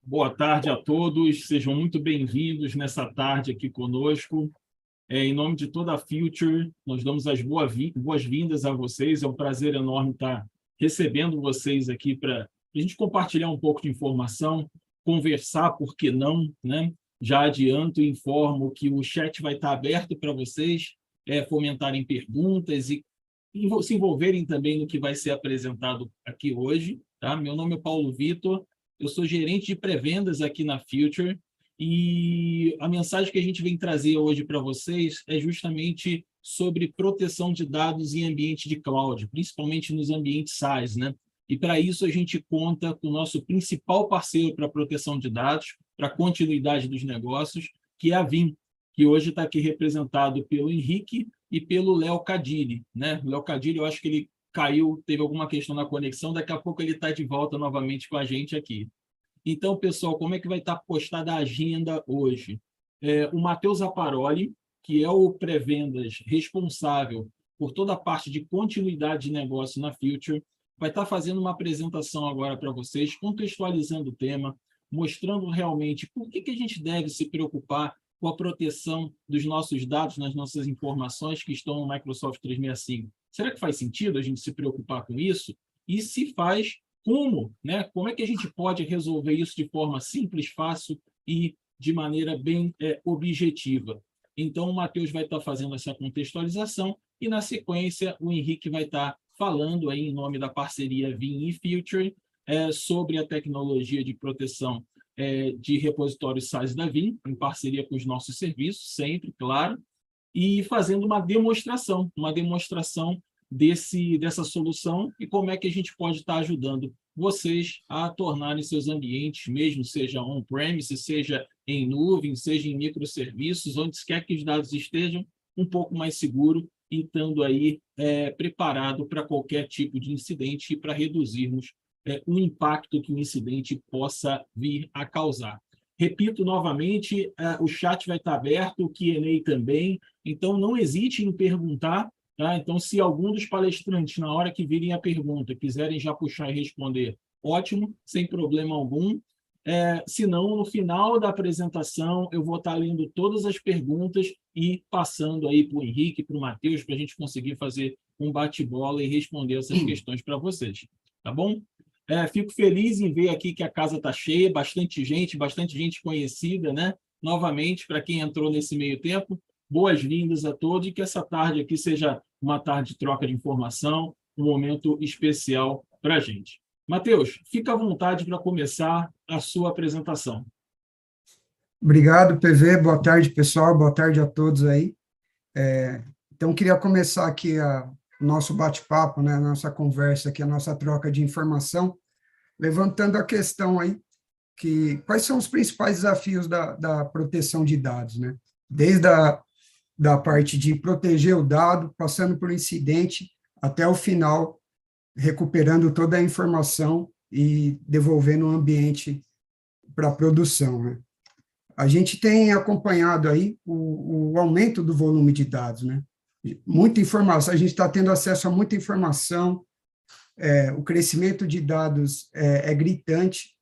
Boa tarde a todos, sejam muito bem-vindos nessa tarde aqui conosco. Em nome de toda a Future, nós damos as boas-vindas a vocês. É um prazer enorme estar recebendo vocês aqui para a gente compartilhar um pouco de informação, conversar, por que não, né? Já adianto e informo que o chat vai estar aberto para vocês fomentarem perguntas e se envolverem também no que vai ser apresentado aqui hoje. Tá? Meu nome é Paulo Vitor, eu sou gerente de pré-vendas aqui na Future e a mensagem que a gente vem trazer hoje para vocês é justamente sobre proteção de dados em ambiente de cloud, principalmente nos ambientes SaaS, né? E para isso a gente conta com o nosso principal parceiro para proteção de dados, para a continuidade dos negócios, que é a Vim, que hoje está aqui representado pelo Henrique e pelo Léo Cadilli, né? O Léo Cadilli, eu acho que ele caiu, teve alguma questão na conexão, daqui a pouco ele está de volta novamente com a gente aqui. Então, pessoal, como é que vai estar postada a agenda hoje? O Matheus Aparoli, que é o pré-vendas responsável por toda a parte de continuidade de negócio na Future, vai estar fazendo uma apresentação agora para vocês, contextualizando o tema, mostrando realmente por que a gente deve se preocupar com a proteção dos nossos dados, nas nossas informações que estão no Microsoft 365. Será que faz sentido a gente se preocupar com isso? E se faz, como, né? Como é que a gente pode resolver isso de forma simples, fácil e de maneira bem objetiva? Então, o Matheus vai estar fazendo essa contextualização e, na sequência, o Henrique vai estar falando aí em nome da parceria Vim e Future sobre a tecnologia de proteção de repositórios SaaS da Vim, em parceria com os nossos serviços, sempre, claro, e fazendo uma demonstração dessa solução e como é que a gente pode estar ajudando vocês a tornarem seus ambientes, mesmo seja on-premise, seja em nuvem, seja em microserviços, onde quer que os dados estejam, um pouco mais seguro e estando aí preparado para qualquer tipo de incidente e para reduzirmos o impacto que o incidente possa vir a causar. Repito novamente, o chat vai estar aberto, o Q&A também, então não hesite em perguntar, tá? Então, se algum dos palestrantes, na hora que virem a pergunta, quiserem já puxar e responder, ótimo, sem problema algum. Se não, no final da apresentação, eu vou estar lendo todas as perguntas e passando aí para o Henrique, para o Matheus, para a gente conseguir fazer um bate-bola e responder essas questões para vocês. Tá bom? Fico feliz em ver aqui que a casa está cheia, bastante gente conhecida, né? Novamente, para quem entrou nesse meio tempo, boas-vindas a todos e que essa tarde aqui seja uma tarde de troca de informação, um momento especial para a gente. Matheus, fica à vontade para começar a sua apresentação. Obrigado, PV. Boa tarde, pessoal. Boa tarde a todos aí. Então, queria começar aqui o nosso bate-papo, né, a nossa conversa aqui, a nossa troca de informação, levantando a questão aí, quais são os principais desafios da proteção de dados, né? Desde da parte de proteger o dado, passando por incidente, até o final, recuperando toda a informação e devolvendo o ambiente para a produção, né? A gente tem acompanhado aí o aumento do volume de dados, né? Muita informação, a gente está tendo acesso a muita informação, o crescimento de dados é gritante,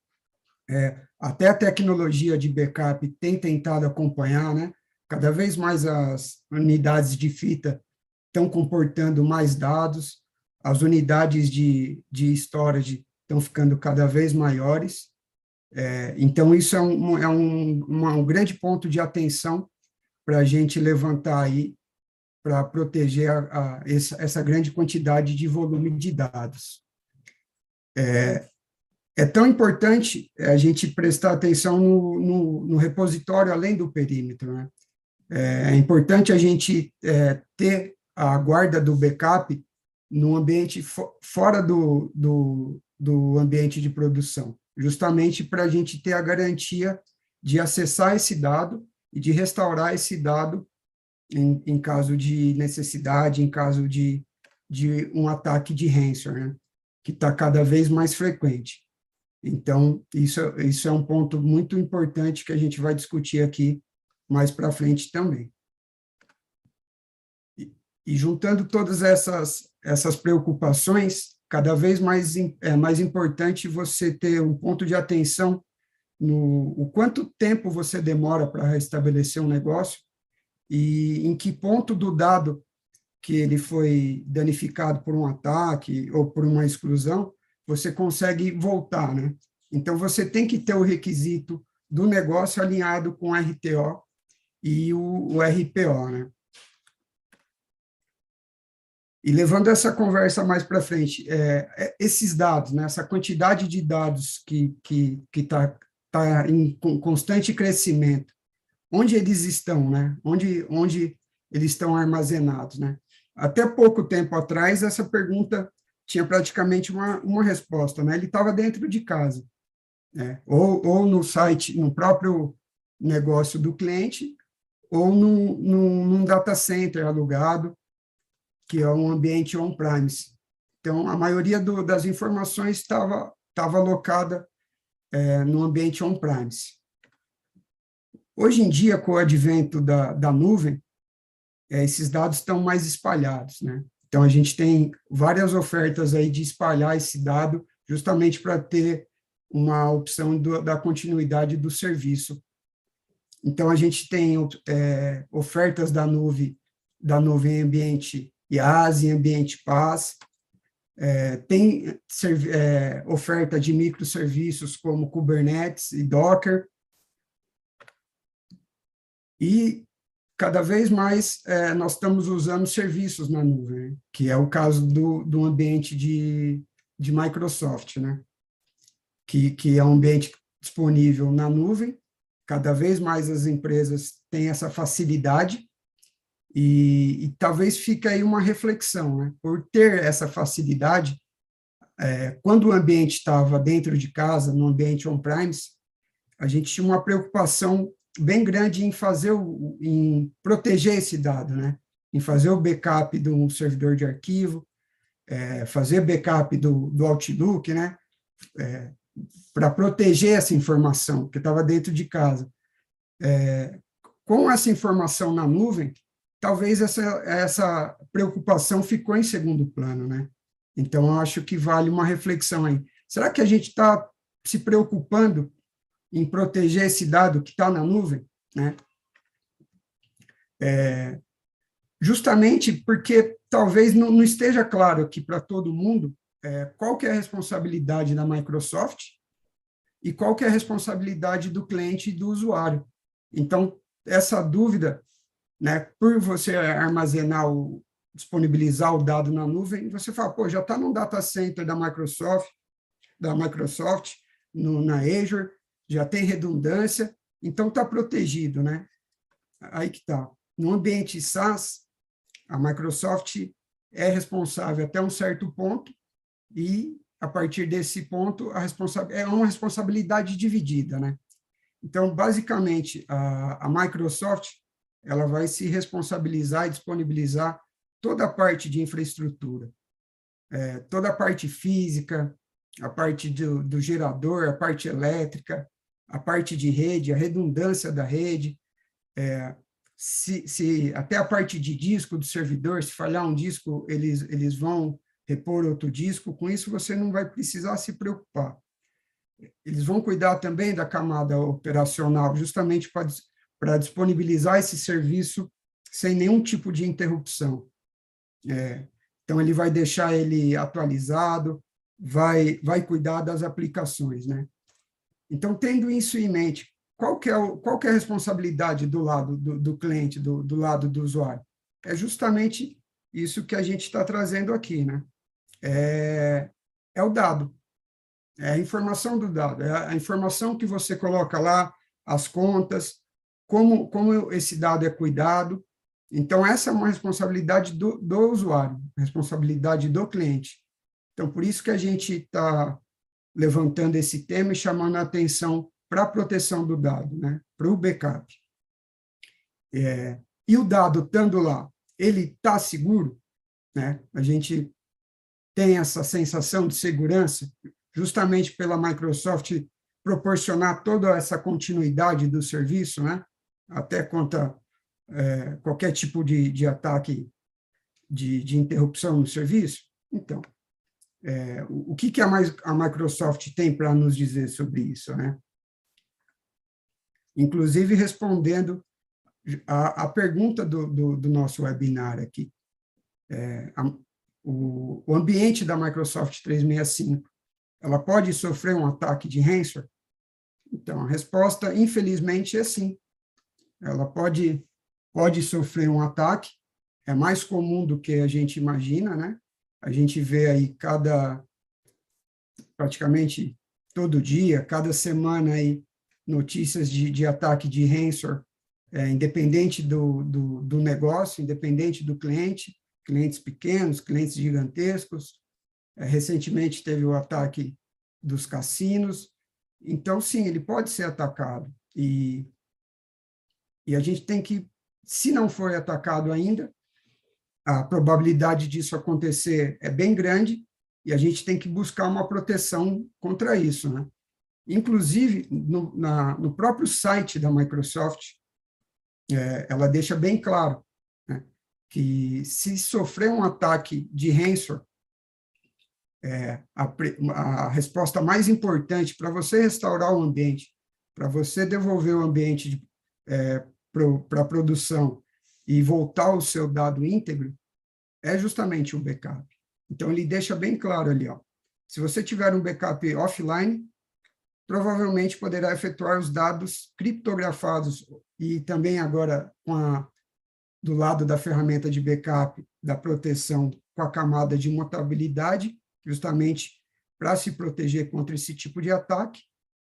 até a tecnologia de backup tem tentado acompanhar, né? Cada vez mais as unidades de fita estão comportando mais dados, as unidades de storage estão ficando cada vez maiores. Então, isso é um grande ponto de atenção para a gente levantar aí, para proteger essa grande quantidade de volume de dados. É tão importante a gente prestar atenção no repositório além do perímetro, né? É importante a gente ter a guarda do backup no ambiente fora do ambiente de produção, justamente para a gente ter a garantia de acessar esse dado e de restaurar esse dado em caso de necessidade, em caso de um ataque de ransomware, né, que está cada vez mais frequente. Então, isso é um ponto muito importante que a gente vai discutir aqui mais para frente também. E juntando todas essas preocupações, cada vez mais é mais importante você ter um ponto de atenção o quanto tempo você demora para restabelecer um negócio e em que ponto do dado que ele foi danificado por um ataque ou por uma exclusão, você consegue voltar, né? Então, você tem que ter o requisito do negócio alinhado com o RTO e o RPO, né? E levando essa conversa mais para frente, esses dados, né, essa quantidade de dados que tá em constante crescimento, onde eles estão, né? Onde eles estão armazenados, né? Até pouco tempo atrás, essa pergunta tinha praticamente uma resposta, né? Ele estava dentro de casa, né? Ou no site, no próprio negócio do cliente, ou num data center alugado, que é um ambiente on-premise. Então, a maioria das informações estava alocada no ambiente on-premise. Hoje em dia, com o advento da nuvem, esses dados estão mais espalhados, né? Então, a gente tem várias ofertas aí de espalhar esse dado justamente para ter uma opção da continuidade do serviço. Então, a gente tem ofertas da nuvem em ambiente IaaS, em ambiente PaaS, tem oferta de microserviços como Kubernetes e Docker, e cada vez mais nós estamos usando serviços na nuvem, né? Que é o caso do ambiente de Microsoft, né? Que é um ambiente disponível na nuvem. Cada vez mais as empresas têm essa facilidade e talvez fique aí uma reflexão, né? Por ter essa facilidade, quando o ambiente estava dentro de casa, no ambiente on-premise, a gente tinha uma preocupação bem grande em proteger esse dado, né? Em fazer o backup de um servidor de arquivo, fazer backup do Outlook, né? Para proteger essa informação que estava dentro de casa. Com essa informação na nuvem, talvez essa preocupação ficou em segundo plano, né? Então, eu acho que vale uma reflexão aí. Será que a gente está se preocupando em proteger esse dado que está na nuvem, né? Justamente porque talvez não esteja claro aqui para todo mundo qual que é a responsabilidade da Microsoft e qual que é a responsabilidade do cliente e do usuário. Então, essa dúvida, né, por você disponibilizar o dado na nuvem, você fala, pô, já está no data center da Microsoft, na Azure, já tem redundância, então está protegido, né? Aí que está. No ambiente SaaS, a Microsoft é responsável até um certo ponto e, a partir desse ponto, é uma responsabilidade dividida, né? Então, basicamente, a Microsoft ela vai se responsabilizar e disponibilizar toda a parte de infraestrutura, toda a parte física, a parte do gerador, a parte elétrica, a parte de rede, a redundância da rede, até a parte de disco do servidor, se falhar um disco, eles vão repor outro disco, com isso você não vai precisar se preocupar. Eles vão cuidar também da camada operacional, justamente para disponibilizar esse serviço sem nenhum tipo de interrupção. Então, ele vai deixar ele atualizado, vai cuidar das aplicações, né? Então, tendo isso em mente, qual que é a responsabilidade do lado do cliente, do lado do usuário? É justamente isso que a gente está trazendo aqui, né? É o dado, é a informação do dado, é a informação que você coloca lá, as contas, como esse dado é cuidado. Então, essa é uma responsabilidade do usuário, responsabilidade do cliente. Então, por isso que a gente está levantando esse tema e chamando a atenção para a proteção do dado, né? Para o backup. E o dado, estando lá, ele está seguro, né? A gente tem essa sensação de segurança, justamente pela Microsoft proporcionar toda essa continuidade do serviço, né? Até contra qualquer tipo de ataque de interrupção no serviço. Então, o que a Microsoft tem para nos dizer sobre isso, né? inclusive respondendo a pergunta do nosso webinar aqui. O ambiente da Microsoft 365, ela pode sofrer um ataque de ransomware? Então, a resposta, infelizmente, é sim. Ela pode sofrer um ataque, é mais comum do que a gente imagina, né? A gente vê aí praticamente todo dia, cada semana aí, notícias de ataque de ransomware, independente do negócio, independente do cliente, clientes pequenos, clientes gigantescos. Recentemente teve o ataque dos cassinos. Então, sim, ele pode ser atacado. E a gente tem que, se não for atacado ainda, a probabilidade disso acontecer é bem grande, e a gente tem que buscar uma proteção contra isso, né? Inclusive, no próprio site da Microsoft, ela deixa bem claro, né, que se sofrer um ataque de ransomware, a resposta mais importante para você restaurar o ambiente, para você devolver o ambiente para a produção e voltar o seu dado íntegro, é justamente o backup. Então, ele deixa bem claro ali, ó, se você tiver um backup offline, provavelmente poderá efetuar os dados criptografados e também agora do lado da ferramenta de backup, da proteção com a camada de imutabilidade, justamente para se proteger contra esse tipo de ataque.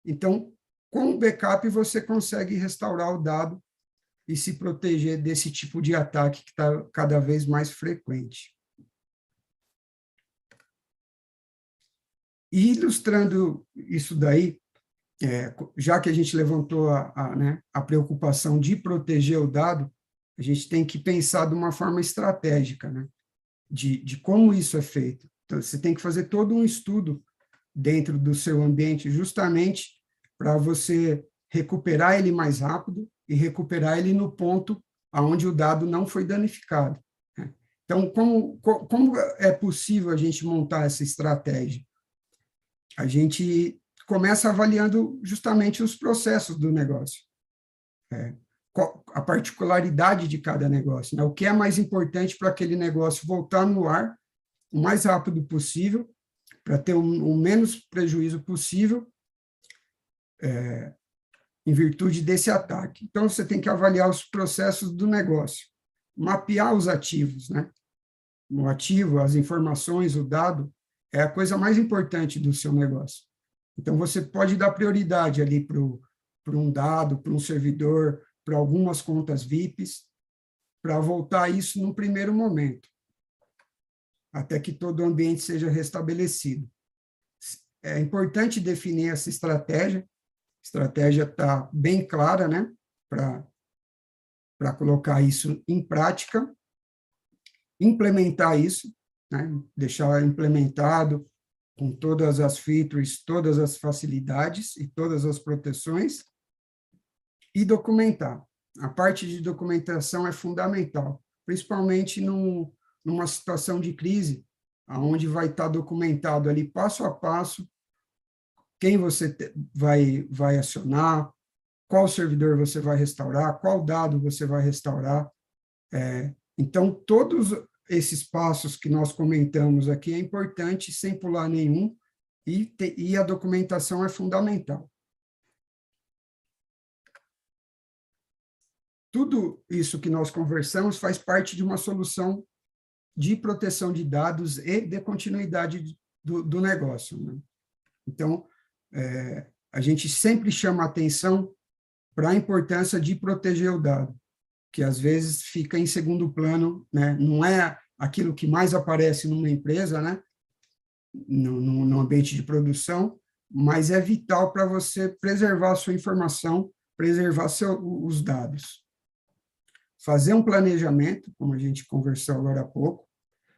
Então, com o backup, você consegue restaurar o dado e se proteger desse tipo de ataque que está cada vez mais frequente. E ilustrando isso daí, já que a gente levantou a preocupação de proteger o dado, a gente tem que pensar de uma forma estratégica, né, de como isso é feito. Então, você tem que fazer todo um estudo dentro do seu ambiente, justamente para você recuperar ele mais rápido e recuperar ele no ponto onde o dado não foi danificado, né? Então, como é possível a gente montar essa estratégia? A gente começa avaliando justamente os processos do negócio, a particularidade de cada negócio, né? O que é mais importante para aquele negócio voltar no ar o mais rápido possível, para ter o menos prejuízo possível, em virtude desse ataque. Então, você tem que avaliar os processos do negócio, mapear os ativos, né? O ativo, as informações, o dado, é a coisa mais importante do seu negócio. Então, você pode dar prioridade ali para um dado, para um servidor, para algumas contas VIPs, para voltar isso num primeiro momento, até que todo o ambiente seja restabelecido. É importante definir essa estratégia. A estratégia está bem clara, né, para colocar isso em prática, implementar isso, né, deixar implementado com todas as features, todas as facilidades e todas as proteções, e documentar. A parte de documentação é fundamental, principalmente numa situação de crise, onde vai estar documentado ali passo a passo quem você vai acionar, qual servidor você vai restaurar, qual dado você vai restaurar. Então, todos esses passos que nós comentamos aqui é importante, sem pular nenhum, e a documentação é fundamental. Tudo isso que nós conversamos faz parte de uma solução de proteção de dados e de continuidade do negócio, né? Então, a gente sempre chama atenção para a importância de proteger o dado, que às vezes fica em segundo plano, né? Não é aquilo que mais aparece numa empresa, né? No ambiente de produção, mas é vital para você preservar a sua informação, preservar os dados. Fazer um planejamento, como a gente conversou agora há pouco,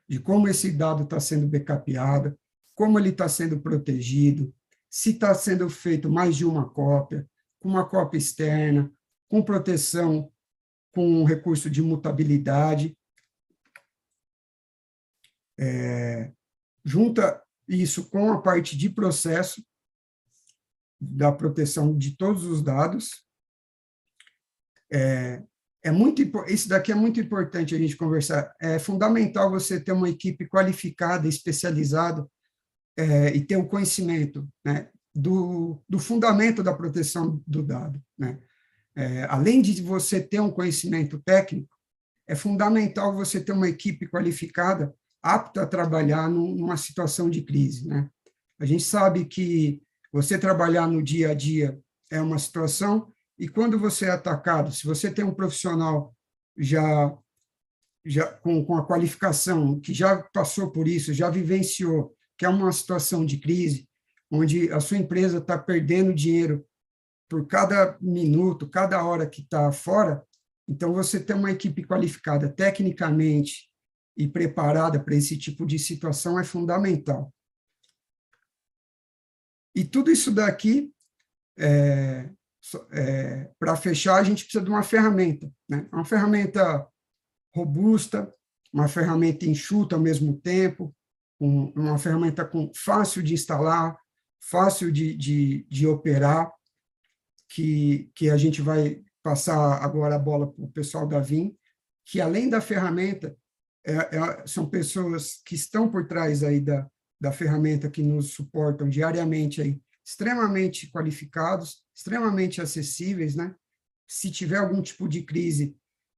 de como esse dado está sendo backupeado, como ele está sendo protegido, se está sendo feito mais de uma cópia, com uma cópia externa, com proteção, com recurso de mutabilidade. Junta isso com a parte de processo, da proteção de todos os dados, Isso daqui é muito importante a gente conversar. É fundamental você ter uma equipe qualificada, especializada, e ter o conhecimento, né, do fundamento da proteção do dado, né? Além de você ter um conhecimento técnico, é fundamental você ter uma equipe qualificada, apta a trabalhar numa situação de crise, né? A gente sabe que você trabalhar no dia a dia é uma situação, e quando você é atacado, se você tem um profissional já com a qualificação, que já passou por isso, já vivenciou, que é uma situação de crise, onde a sua empresa está perdendo dinheiro por cada minuto, cada hora que está fora, então você ter uma equipe qualificada tecnicamente e preparada para esse tipo de situação é fundamental. E tudo isso daqui, para fechar, a gente precisa de uma ferramenta, né? Uma ferramenta robusta, uma ferramenta enxuta ao mesmo tempo, uma ferramenta fácil de instalar, fácil de operar, que a gente vai passar agora a bola para o pessoal da Vim, que além da ferramenta, são pessoas que estão por trás aí da ferramenta, que nos suportam diariamente, aí, extremamente qualificados, extremamente acessíveis, né? Se tiver algum tipo de crise,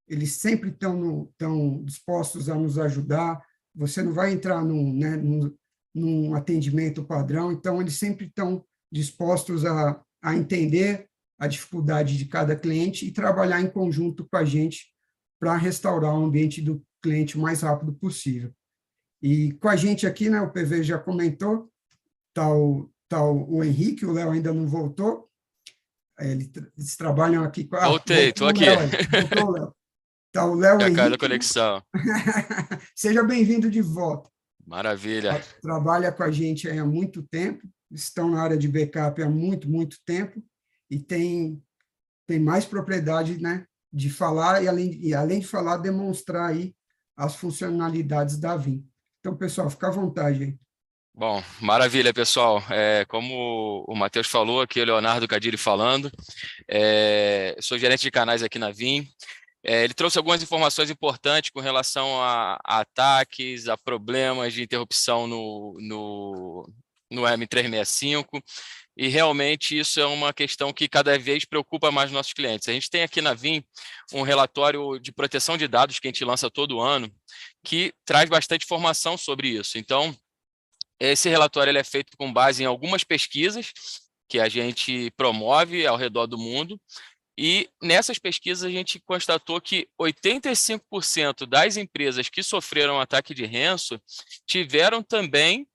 eles sempre estão dispostos a nos ajudar. Você não vai entrar num atendimento padrão, então eles sempre estão dispostos a entender a dificuldade de cada cliente e trabalhar em conjunto com a gente para restaurar o ambiente do cliente o mais rápido possível. E com a gente aqui, né, o PV já comentou, está o Henrique, o Léo ainda não voltou, eles trabalham aqui com... Voltei, estou aqui. Voltou o Léo. Está o Léo Já Henrique. caiu da conexão. Seja bem-vindo de volta. Maravilha. Trabalha com a gente há muito tempo, estão na área de backup há muito, muito tempo, e tem mais propriedade, né, de falar, e além de falar, demonstrar aí as funcionalidades da Vim. Então, pessoal, fica à vontade aí. Bom, maravilha, pessoal. Como o Matheus falou, aqui é o Leonardo Cadilli falando. Sou gerente de canais aqui na Vim. Ele trouxe algumas informações importantes com relação a ataques, a problemas de interrupção no M365, e realmente isso é uma questão que cada vez preocupa mais nossos clientes. A gente tem aqui na Vim um relatório de proteção de dados que a gente lança todo ano, que traz bastante informação sobre isso. Então, esse relatório ele é feito com base em algumas pesquisas que a gente promove ao redor do mundo, e nessas pesquisas a gente constatou que 85% das empresas que sofreram ataque de ranço tiveram também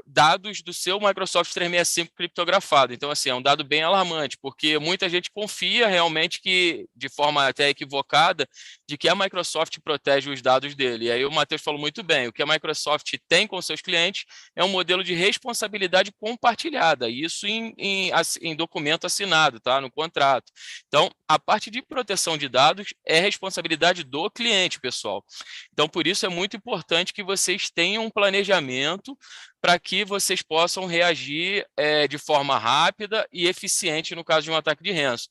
dados do seu Microsoft 365 criptografado. Então, assim, é um dado bem alarmante, porque muita gente confia realmente que, de forma até equivocada, de que a Microsoft protege os dados dele. E aí o Matheus falou muito bem, o que a Microsoft tem com seus clientes é um modelo de responsabilidade compartilhada, isso em documento assinado, tá? No contrato. Então, a parte de proteção de dados é responsabilidade do cliente, pessoal. Então, por isso é muito importante que vocês tenham um planejamento para que vocês possam reagir de forma rápida e eficiente no caso de um ataque de ranço.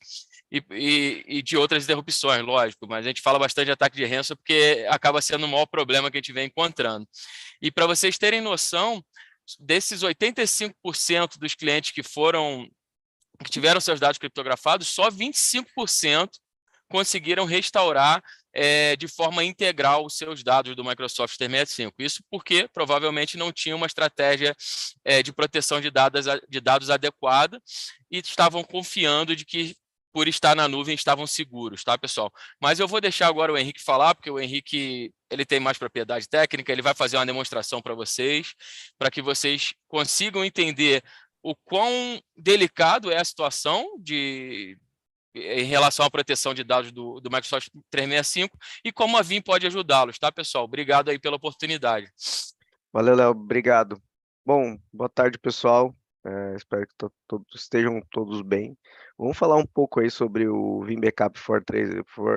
E de outras interrupções, lógico, mas a gente fala bastante de ataque de ranço porque acaba sendo o maior problema que a gente vem encontrando. E para vocês terem noção, desses 85% dos clientes que tiveram seus dados criptografados, só 25% conseguiram restaurar de forma integral os seus dados do Microsoft 365. Isso porque provavelmente não tinha uma estratégia de proteção de dados adequada e estavam confiando de que, por estar na nuvem, estavam seguros, tá, pessoal? Mas eu vou deixar agora o Henrique falar, porque o Henrique ele tem mais propriedade técnica, ele vai fazer uma demonstração para vocês consigam entender o quão delicado é a situação em relação à proteção de dados do Microsoft 365 e como a Vim pode ajudá-los, tá, pessoal? Obrigado aí pela oportunidade. Valeu, Léo. Obrigado. Bom, boa tarde, pessoal. Espero que estejam todos bem. Vamos falar um pouco aí sobre o Vim Backup for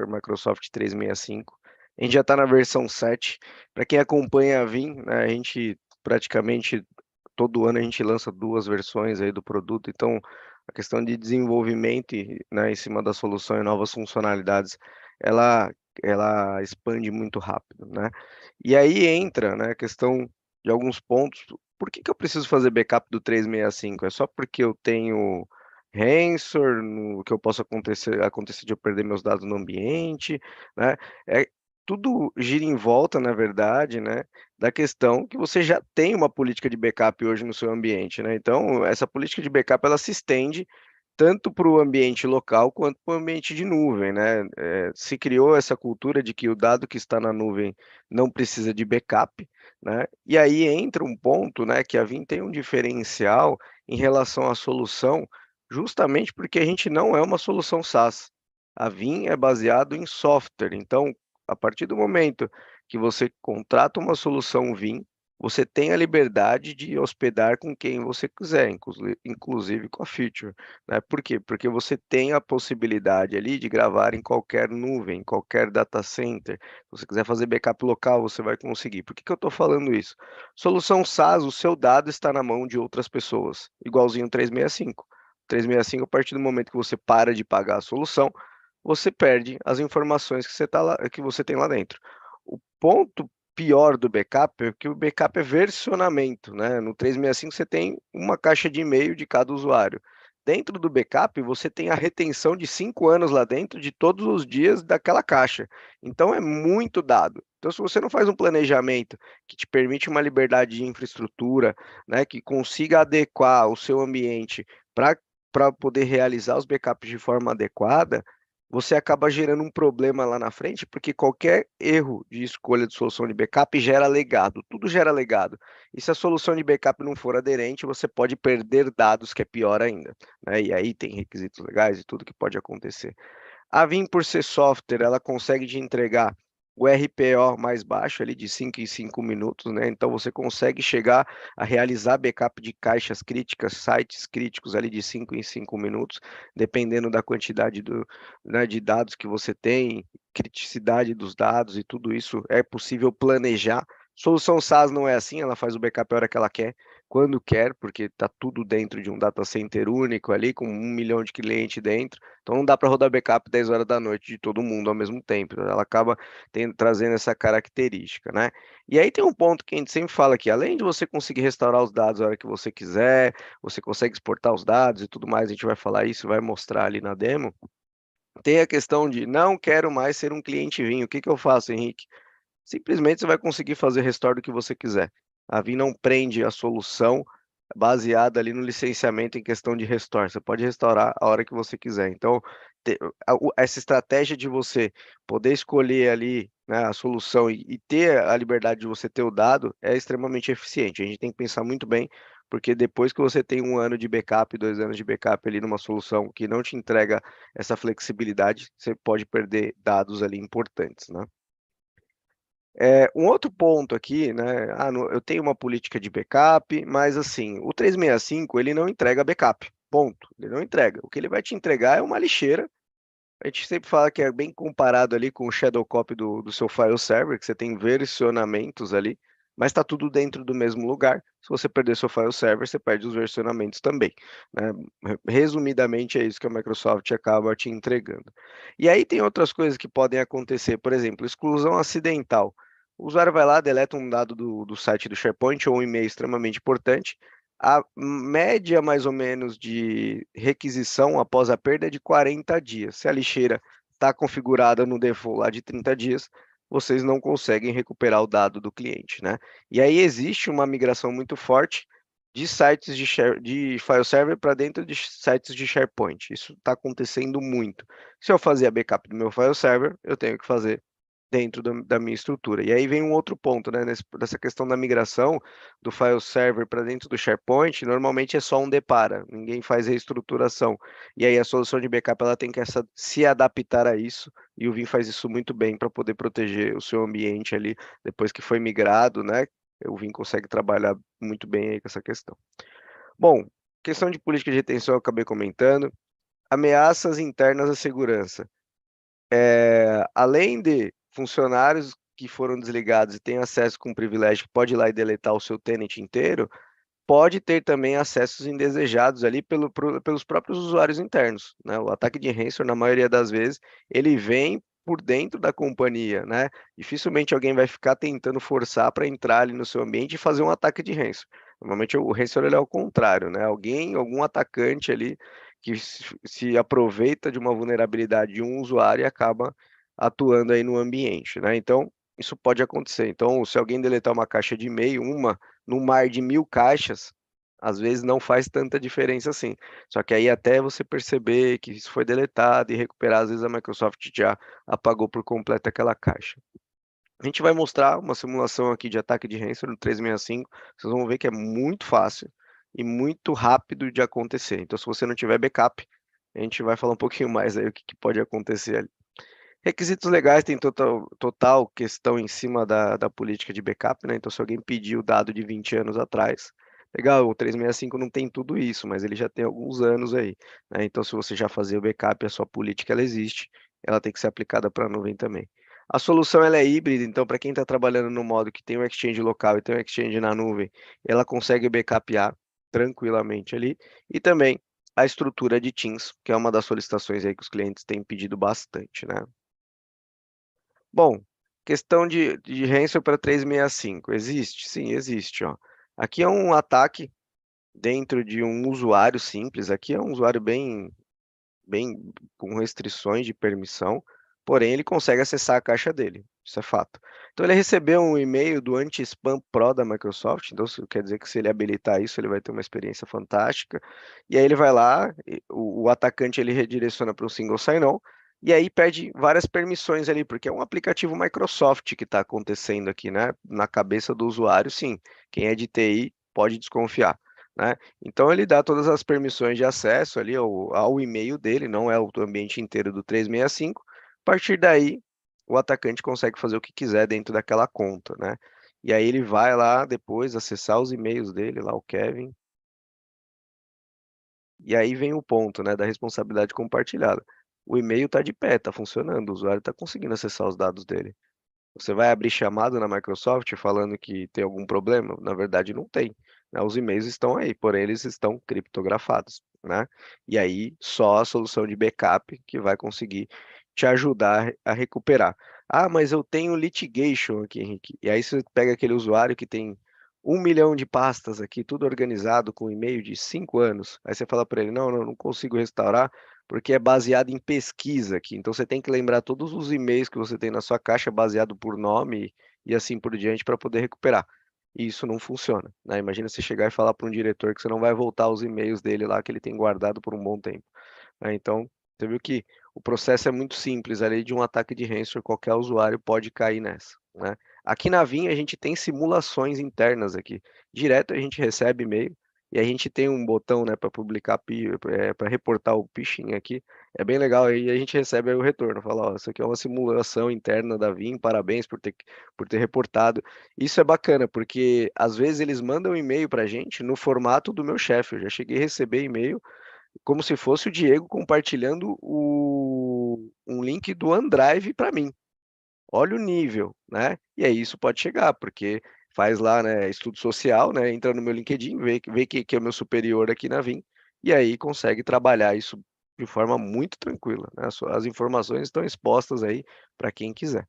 Microsoft 365. A gente já está na versão 7. Para quem acompanha a Vim, né, a gente praticamente todo ano a gente lança 2 versões aí do produto. Então, a questão de desenvolvimento, né, em cima da solução e novas funcionalidades, ela, ela expande muito rápido, né? E aí entra, né, a questão de alguns pontos. Por que que eu preciso fazer backup do 365? É só porque eu tenho ransomware, que eu possa acontecer de eu perder meus dados no ambiente, né? Tudo gira em volta, na verdade, né, da questão que você já tem uma política de backup hoje no seu ambiente, né? Então, essa política de backup ela se estende tanto para o ambiente local quanto para o ambiente de nuvem, né? Se criou essa cultura de que o dado que está na nuvem não precisa de backup, né? E aí entra um ponto, né, que a Vim tem um diferencial em relação à solução, justamente porque a gente não é uma solução SaaS. A Vim é baseado em software, então a partir do momento que você contrata uma solução Vim, você tem a liberdade de hospedar com quem você quiser, inclusive com a Feature, né? Por quê? Porque você tem a possibilidade ali de gravar em qualquer nuvem, em qualquer data center. Se você quiser fazer backup local, você vai conseguir. Por que que eu estou falando isso? Solução SaaS, o seu dado está na mão de outras pessoas, igualzinho o 365. 365, a partir do momento que você para de pagar a solução, você perde as informações que você tem lá dentro. O ponto pior do backup é que o backup é versionamento, né? No 365 você tem uma caixa de e-mail de cada usuário. Dentro do backup, você tem a retenção de 5 anos lá dentro de todos os dias daquela caixa. Então é muito dado. Então, se você não faz um planejamento que te permite uma liberdade de infraestrutura, né, que consiga adequar o seu ambiente para poder realizar os backups de forma adequada, você acaba gerando um problema lá na frente, porque qualquer erro de escolha de solução de backup gera legado, tudo gera legado. E se a solução de backup não for aderente, você pode perder dados, que é pior ainda, né? E aí tem requisitos legais e tudo que pode acontecer. A Vim, por ser software, ela consegue te entregar o RPO mais baixo, ali de 5 em 5 minutos, né? Então você consegue chegar a realizar backup de caixas críticas, sites críticos ali de 5 em 5 minutos, dependendo da quantidade né, de dados que você tem, criticidade dos dados e tudo isso é possível planejar. Solução SaaS não é assim, ela faz o backup a hora que ela quer, quando quer, porque está tudo dentro de um data center único ali, com 1 milhão de clientes dentro. Então não dá para rodar backup 10 horas da noite de todo mundo ao mesmo tempo. Ela acaba trazendo essa característica, né? E aí tem um ponto que a gente sempre fala aqui, além de você conseguir restaurar os dados a hora que você quiser, você consegue exportar os dados e tudo mais, a gente vai falar isso, vai mostrar ali na demo. Tem a questão de não quero mais ser um cliente Vim. O que que eu faço, Henrique? Simplesmente você vai conseguir fazer restore do que você quiser. A Vim não prende a solução baseada ali no licenciamento em questão de restore. Você pode restaurar a hora que você quiser. Então, essa estratégia de você poder escolher ali, né, a solução e ter a liberdade de você ter o dado é extremamente eficiente. A gente tem que pensar muito bem, porque depois que você tem 1 ano de backup, 2 anos de backup ali numa solução que não te entrega essa flexibilidade, você pode perder dados ali importantes, né? Um outro ponto aqui, né? Eu tenho uma política de backup, mas assim, o 365 ele não entrega backup. Ponto. Ele não entrega. O que ele vai te entregar é uma lixeira. A gente sempre fala que é bem comparado ali com o shadow copy do seu file server, que você tem versionamentos ali, mas está tudo dentro do mesmo lugar. Se você perder seu file server, você perde os versionamentos também, né? Resumidamente, é isso que a Microsoft acaba te entregando. E aí tem outras coisas que podem acontecer, por exemplo, exclusão acidental. O usuário vai lá, deleta um dado do site do SharePoint ou um e-mail extremamente importante. A média, mais ou menos, de requisição após a perda é de 40 dias. Se a lixeira está configurada no default lá de 30 dias, vocês não conseguem recuperar o dado do cliente, né? E aí existe uma migração muito forte de sites de file server para dentro de sites de SharePoint. Isso está acontecendo muito. Se eu fazer a backup do meu file server, eu tenho que fazer dentro da minha estrutura. E aí vem um outro ponto, né? Nessa questão da migração do file server para dentro do SharePoint, normalmente é só um depara, ninguém faz reestruturação. E aí a solução de backup ela tem que se adaptar a isso, e o Vim faz isso muito bem para poder proteger o seu ambiente ali depois que foi migrado, né? O Vim consegue trabalhar muito bem aí com essa questão. Bom, questão de política de retenção eu acabei comentando. Ameaças internas à segurança. Além de funcionários que foram desligados e têm acesso com privilégio, pode ir lá e deletar o seu tenant inteiro, pode ter também acessos indesejados ali pelos próprios usuários internos, né? O ataque de ransomware, na maioria das vezes, ele vem por dentro da companhia, né? Dificilmente alguém vai ficar tentando forçar para entrar ali no seu ambiente e fazer um ataque de ransomware. Normalmente o ransomware ele é o contrário, né? Algum atacante ali que se aproveita de uma vulnerabilidade de um usuário e acaba atuando aí no ambiente, né? Então, isso pode acontecer. Então, se alguém deletar uma caixa de e-mail, num mar de 1000 caixas, às vezes não faz tanta diferença assim. Só que aí até você perceber que isso foi deletado e recuperar, às vezes a Microsoft já apagou por completo aquela caixa. A gente vai mostrar uma simulação aqui de ataque de ransomware no 365. Vocês vão ver que é muito fácil e muito rápido de acontecer. Então, se você não tiver backup, a gente vai falar um pouquinho mais aí o que pode acontecer ali. Requisitos legais tem total questão em cima da política de backup, né? Então, se alguém pedir o dado de 20 anos atrás, legal, o 365 não tem tudo isso, mas ele já tem alguns anos aí, né? Então, se você já fazia o backup, a sua política ela existe, ela tem que ser aplicada para a nuvem também. A solução ela é híbrida, então para quem está trabalhando no modo que tem um exchange local e tem um exchange na nuvem, ela consegue backupear tranquilamente ali, e também a estrutura de Teams, que é uma das solicitações aí que os clientes têm pedido bastante, né? Bom, questão de ransomware para 365, existe? Sim, existe, ó. Aqui é um ataque dentro de um usuário simples, aqui é um usuário bem com restrições de permissão, porém ele consegue acessar a caixa dele, isso é fato. Então ele recebeu um e-mail do Anti-Spam Pro da Microsoft, então isso quer dizer que se ele habilitar isso, ele vai ter uma experiência fantástica, e aí ele vai lá, o atacante ele redireciona para um single sign-on, e aí pede várias permissões ali, porque é um aplicativo Microsoft que está acontecendo aqui, né? Na cabeça do usuário, sim. Quem é de TI pode desconfiar, né? Então ele dá todas as permissões de acesso ali ao e-mail dele, não é o ambiente inteiro do 365. A partir daí, o atacante consegue fazer o que quiser dentro daquela conta, né? E aí ele vai lá depois acessar os e-mails dele, lá o Kevin. E aí vem o ponto, né, da responsabilidade compartilhada. O e-mail está de pé, está funcionando, o usuário está conseguindo acessar os dados dele. Você vai abrir chamada na Microsoft falando que tem algum problema? Na verdade, não tem, né? Os e-mails estão aí, porém eles estão criptografados, né? E aí só a solução de backup que vai conseguir te ajudar a recuperar. Ah, mas eu tenho litigation aqui, Henrique. E aí você pega aquele usuário que tem 1 milhão de pastas aqui, tudo organizado com e-mail de 5 anos. Aí você fala para ele, não consigo restaurar porque é baseado em pesquisa aqui. Então você tem que lembrar todos os e-mails que você tem na sua caixa baseado por nome e assim por diante para poder recuperar. E isso não funciona, né? Imagina você chegar e falar para um diretor que você não vai voltar os e-mails dele lá que ele tem guardado por um bom tempo, né? Então, você viu que o processo é muito simples ali de um ataque de ransomware, qualquer usuário pode cair nessa, né? Aqui na Vim a gente tem simulações internas aqui. Direto a gente recebe e-mail e a gente tem um botão, né, para publicar, para reportar o phishing aqui. É bem legal, aí a gente recebe aí o retorno, fala, ó, isso aqui é uma simulação interna da Vim, parabéns por ter reportado. Isso é bacana, porque às vezes eles mandam um e-mail para a gente no formato do meu chefe. Eu já cheguei a receber e-mail como se fosse o Diego compartilhando um link do OneDrive para mim. Olha o nível, né? E aí isso pode chegar, porque faz lá, né, estudo social, né, entra no meu LinkedIn, vê que é o meu superior aqui na Vim, e aí consegue trabalhar isso de forma muito tranquila, né? As informações estão expostas aí para quem quiser.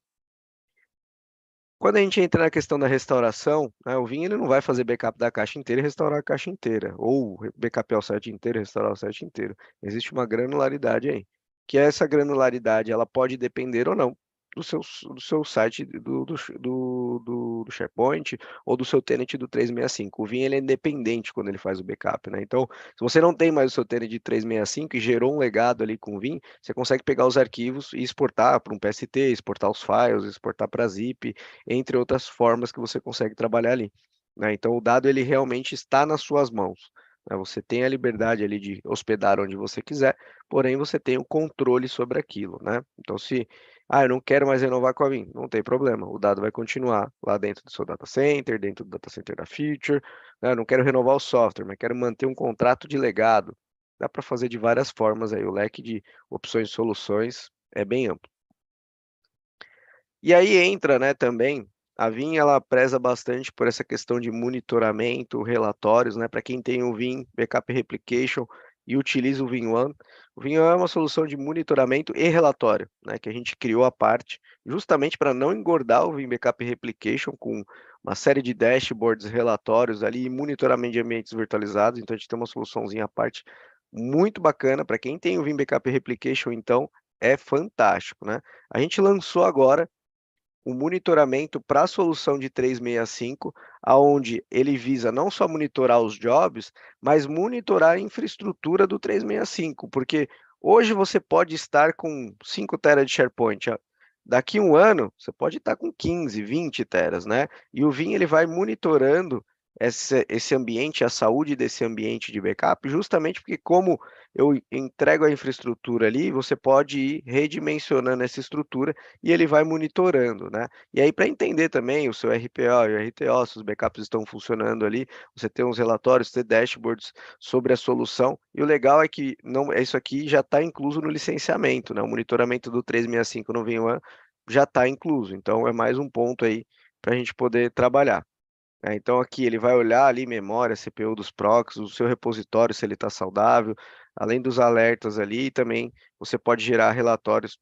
Quando a gente entra na questão da restauração, né, o Vim ele não vai fazer backup da caixa inteira e restaurar a caixa inteira, ou backupear o site inteiro e restaurar o site inteiro. Existe uma granularidade aí, que essa granularidade ela pode depender ou não do seu site do SharePoint ou do seu tenant do 365. O Vim ele é independente quando ele faz o backup, né? Então, se você não tem mais o seu tenant de 365 e gerou um legado ali com o Vim, você consegue pegar os arquivos e exportar para um PST, exportar os files, exportar para zip, entre outras formas que você consegue trabalhar ali, né? Então, o dado ele realmente está nas suas mãos, né? Você tem a liberdade ali de hospedar onde você quiser, porém você tem o controle sobre aquilo, né? Então, se eu não quero mais renovar com a Vim, não tem problema, o dado vai continuar lá dentro do seu data center, dentro do data center da Future, né? Eu não quero renovar o software, mas quero manter um contrato de legado. Dá para fazer de várias formas aí, o leque de opções e soluções é bem amplo. E aí entra, né, também A Vim, ela preza bastante por essa questão de monitoramento, relatórios, né? Para quem tem o Vim Backup Replication e utiliza o Vim One. O Vim One é uma solução de monitoramento e relatório, né? Que a gente criou à parte, justamente para não engordar o Vim Backup Replication com uma série de dashboards, relatórios ali e monitoramento de ambientes virtualizados. Então, a gente tem uma soluçãozinha à parte muito bacana. Para quem tem o Vim Backup Replication, então, é fantástico, né? A gente lançou agora o monitoramento para a solução de 365, aonde ele visa não só monitorar os jobs, mas monitorar a infraestrutura do 365, porque hoje você pode estar com 5 teras de SharePoint, daqui um ano você pode estar com 15, 20 teras, né? E o Vim ele vai monitorando esse ambiente, a saúde desse ambiente de backup, justamente porque como eu entrego a infraestrutura ali, você pode ir redimensionando essa estrutura e ele vai monitorando, né? E aí, para entender também o seu RPO e o RTO, se os backups estão funcionando ali, você tem uns relatórios, ter dashboards sobre a solução. E o legal é que não, isso aqui já está incluso no licenciamento, né? O monitoramento do 365 no VMware já está incluso. Então, é mais um ponto aí para a gente poder trabalhar. Então, aqui ele vai olhar ali memória, CPU dos proxies, o seu repositório, se ele está saudável, além dos alertas ali, também você pode gerar relatórios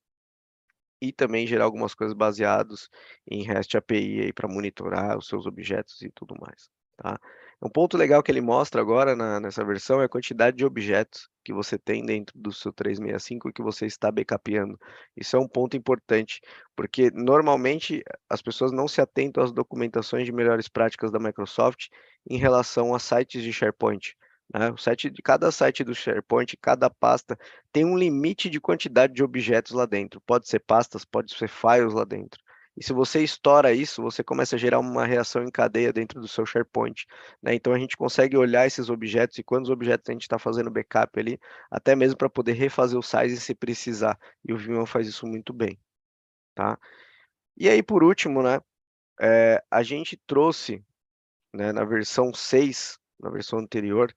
e também gerar algumas coisas baseadas em REST API aí para monitorar os seus objetos e tudo mais, tá? Um ponto legal que ele mostra agora nessa versão é a quantidade de objetos que você tem dentro do seu 365 e que você está backupando. Isso é um ponto importante, porque normalmente as pessoas não se atentam às documentações de melhores práticas da Microsoft em relação a sites de SharePoint, né? Cada site do SharePoint, cada pasta tem um limite de quantidade de objetos lá dentro. Pode ser pastas, pode ser files lá dentro. E se você estoura isso, você começa a gerar uma reação em cadeia dentro do seu SharePoint, né? Então a gente consegue olhar esses objetos e quantos objetos a gente está fazendo backup ali, até mesmo para poder refazer o size se precisar. E o Vimeo faz isso muito bem, tá? E aí, por último, né? A gente trouxe, né, na versão 6, na versão anterior,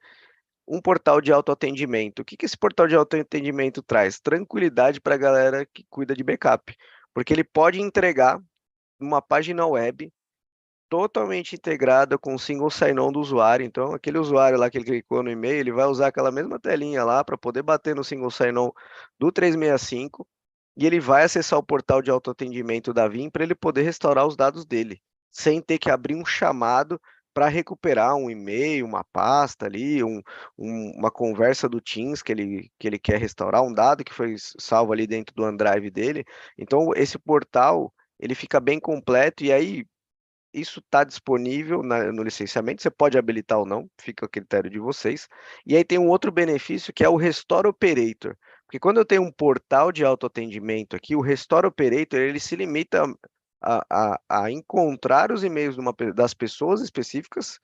um portal de autoatendimento. O que esse portal de autoatendimento traz? Tranquilidade para a galera que cuida de backup, porque ele pode entregar uma página web totalmente integrada com o single sign-on do usuário. Então, aquele usuário lá que ele clicou no e-mail, ele vai usar aquela mesma telinha lá para poder bater no single sign-on do 365 e ele vai acessar o portal de autoatendimento da Vim para ele poder restaurar os dados dele, sem ter que abrir um chamado para recuperar um e-mail, uma pasta ali, uma conversa do Teams que ele quer restaurar, um dado que foi salvo ali dentro do OneDrive dele. Então, esse portal, ele fica bem completo e aí isso está disponível no licenciamento, você pode habilitar ou não, fica a critério de vocês. E aí tem um outro benefício que é o Restore Operator, porque quando eu tenho um portal de autoatendimento aqui, o Restore Operator ele se limita a encontrar os e-mails das pessoas específicas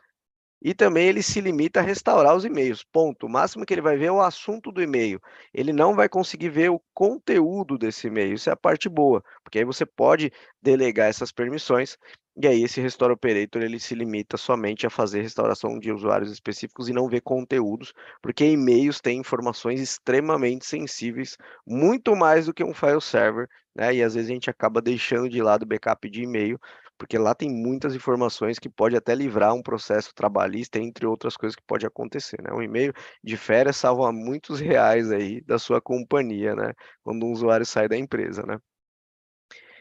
e também ele se limita a restaurar os e-mails, ponto. O máximo que ele vai ver é o assunto do e-mail. Ele não vai conseguir ver o conteúdo desse e-mail. Isso é a parte boa, porque aí você pode delegar essas permissões e aí esse Restore Operator ele se limita somente a fazer restauração de usuários específicos e não ver conteúdos, porque e-mails têm informações extremamente sensíveis, muito mais do que um file server, né? E às vezes a gente acaba deixando de lado o backup de e-mail porque lá tem muitas informações que pode até livrar um processo trabalhista, entre outras coisas que pode acontecer, né? Um e-mail de férias salva muitos reais aí da sua companhia, né? Quando um usuário sai da empresa, né?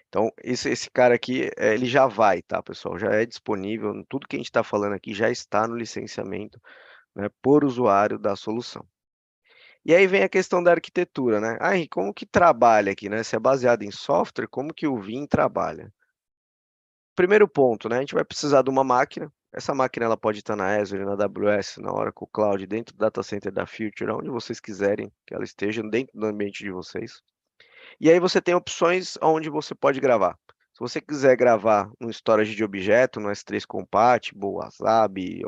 Então, esse cara aqui, ele já vai, tá, pessoal? Já é disponível, tudo que a gente está falando aqui já está no licenciamento, né, por usuário da solução. E aí vem a questão da arquitetura, né? Ah, e como que trabalha aqui, né? Se é baseado em software, como que o Vim trabalha? Primeiro ponto, né? A gente vai precisar de uma máquina. Essa máquina ela pode estar na Azure, na AWS, na Oracle Cloud, dentro do data center da Future, onde vocês quiserem que ela esteja dentro do ambiente de vocês. E aí você tem opções onde você pode gravar. Se você quiser gravar no storage de objeto, no S3 Compatible, Wasabi,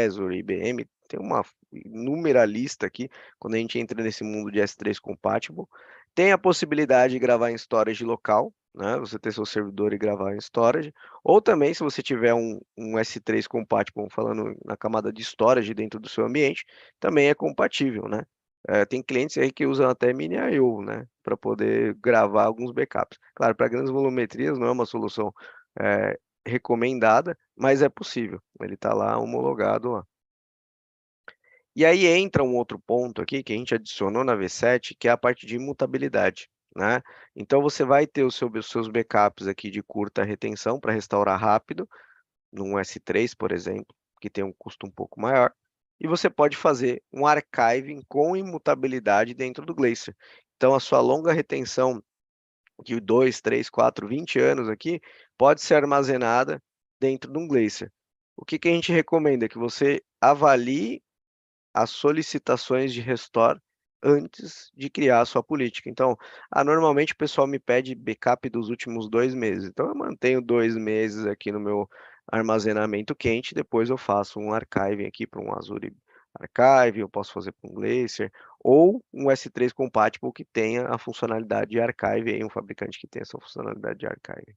Azure, IBM, tem uma inúmera lista aqui, quando a gente entra nesse mundo de S3 Compatible. Tem a possibilidade de gravar em storage local, né? Você ter seu servidor e gravar em storage. Ou também, se você tiver um S3 Compatible, falando na camada de storage dentro do seu ambiente, também é compatível, né? Tem clientes aí que usam até mini I/O, né, para poder gravar alguns backups. Claro, para grandes volumetrias não é uma solução recomendada, mas é possível. Ele está lá homologado lá. E aí entra um outro ponto aqui que a gente adicionou na V7, que é a parte de imutabilidade, né? Então você vai ter os seus backups aqui de curta retenção para restaurar rápido, num S3, por exemplo, que tem um custo um pouco maior, e você pode fazer um archiving com imutabilidade dentro do Glacier. Então a sua longa retenção de 2, 3, 4, 20 anos aqui, pode ser armazenada dentro de um Glacier. O que a gente recomenda? Que você avalie as solicitações de restore antes de criar a sua política. Então, normalmente o pessoal me pede backup dos últimos 2 meses. Então, eu mantenho 2 meses aqui no meu armazenamento quente, depois eu faço um archiving aqui para um Azure Archive, eu posso fazer para um Glacier, ou um S3 compatible que tenha a funcionalidade de archive, aí um fabricante que tenha essa funcionalidade de archive.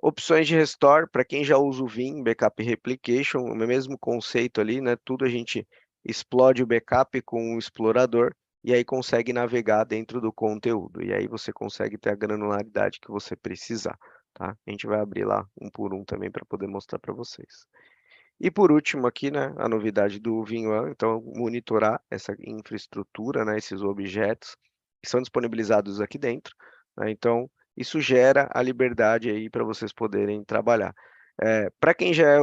Opções de restore, para quem já usa o Vim, Backup Replication, o mesmo conceito ali, né? Tudo a gente explode o backup com o explorador e aí consegue navegar dentro do conteúdo. E aí você consegue ter a granularidade que você precisar, tá? A gente vai abrir lá um por um também para poder mostrar para vocês. E por último aqui, né, a novidade do VMware, então monitorar essa infraestrutura, né, esses objetos que são disponibilizados aqui dentro, né? Então isso gera a liberdade aí para vocês poderem trabalhar. Para quem já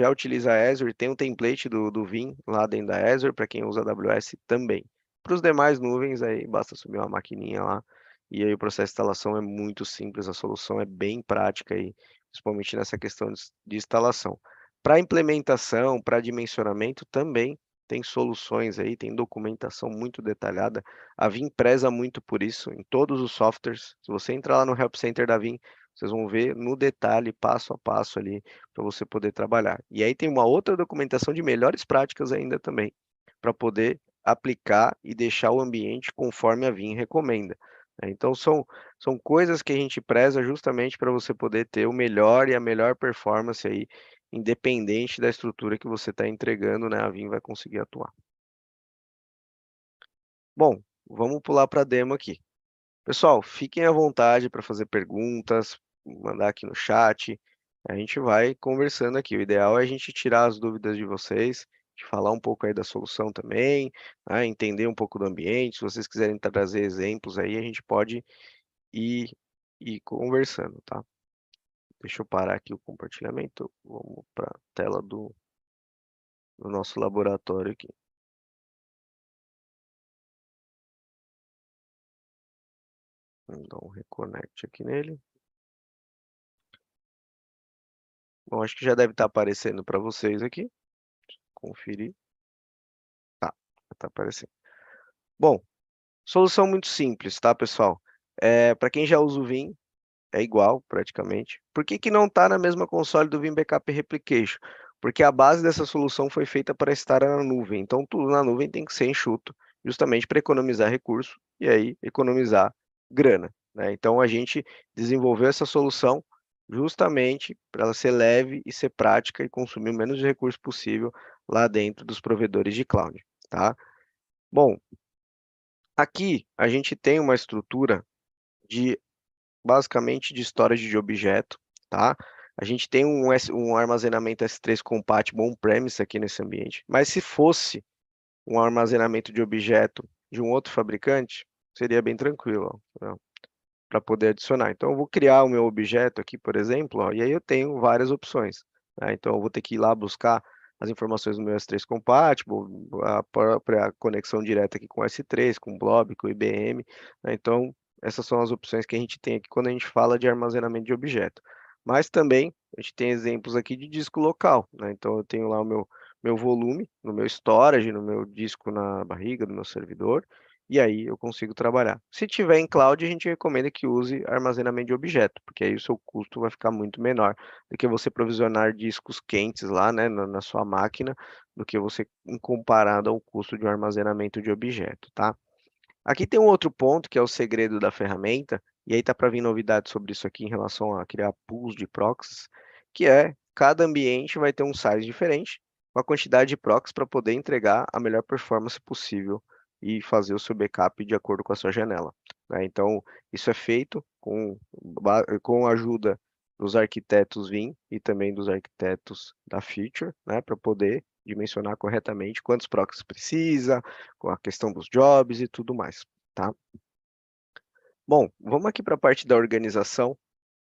utiliza a Azure, tem um template do Vim lá dentro da Azure, para quem usa a AWS também. Para os demais nuvens, aí basta subir uma maquininha lá, e aí o processo de instalação é muito simples, a solução é bem prática aí, principalmente nessa questão de instalação. Para implementação, para dimensionamento, também tem soluções aí, tem documentação muito detalhada. A Vim preza muito por isso em todos os softwares. Se você entrar lá no Help Center da Vim, vocês vão ver no detalhe, passo a passo ali, para você poder trabalhar. E aí tem uma outra documentação de melhores práticas ainda também, para poder aplicar e deixar o ambiente conforme a Vim recomenda, né? Então são coisas que a gente preza justamente para você poder ter o melhor e a melhor performance aí, independente da estrutura que você está entregando, né? A Vim vai conseguir atuar. Bom, vamos pular para a demo aqui. Pessoal, fiquem à vontade para fazer perguntas, mandar aqui no chat. A gente vai conversando aqui. O ideal é a gente tirar as dúvidas de vocês, de falar um pouco aí da solução também, né? Entender um pouco do ambiente. Se vocês quiserem trazer exemplos aí, a gente pode ir conversando, tá? Deixa eu parar aqui o compartilhamento. Vamos para a tela do nosso laboratório aqui. Vamos dar um reconnect aqui nele. Bom, acho que já deve estar aparecendo para vocês aqui. Conferir. Tá, já está aparecendo. Bom, solução muito simples, tá, pessoal? Para quem já usa o Vim, é igual praticamente. Por que não está na mesma console do Vim Backup Replication? Porque a base dessa solução foi feita para estar na nuvem. Então, tudo na nuvem tem que ser enxuto, justamente para economizar recurso e aí economizar grana, né? Então, a gente desenvolveu essa solução justamente para ela ser leve e ser prática e consumir o menos de recurso possível lá dentro dos provedores de cloud, tá? Bom, aqui a gente tem uma estrutura de basicamente de storage de objeto, tá? A gente tem um armazenamento S3 compatible on-premise aqui nesse ambiente, mas se fosse um armazenamento de objeto de um outro fabricante, seria bem tranquilo, para poder adicionar. Então, eu vou criar o meu objeto aqui, por exemplo, ó, e aí eu tenho várias opções, né? Então, eu vou ter que ir lá buscar as informações do meu S3 compatible, a própria conexão direta aqui com o S3, com o Blob, com o IBM, né? Então, essas são as opções que a gente tem aqui quando a gente fala de armazenamento de objeto. Mas também a gente tem exemplos aqui de disco local, né? Então, eu tenho lá o meu volume, no meu storage, no meu disco na barriga do meu servidor, e aí eu consigo trabalhar. Se tiver em cloud, a gente recomenda que use armazenamento de objeto, porque aí o seu custo vai ficar muito menor do que você provisionar discos quentes lá, né, na sua máquina, do que você comparado ao custo de um armazenamento de objeto, tá? Aqui tem um outro ponto que é o segredo da ferramenta, e aí tá para vir novidade sobre isso aqui em relação a criar pools de proxies, que é cada ambiente vai ter um size diferente, uma quantidade de proxies para poder entregar a melhor performance possível e fazer o seu backup de acordo com a sua janela, né? Então, isso é feito com a ajuda dos arquitetos Vim e também dos arquitetos da Future, né, para poder dimensionar corretamente quantos proxies precisa, com a questão dos jobs e tudo mais, tá? Bom, vamos aqui para a parte da organização.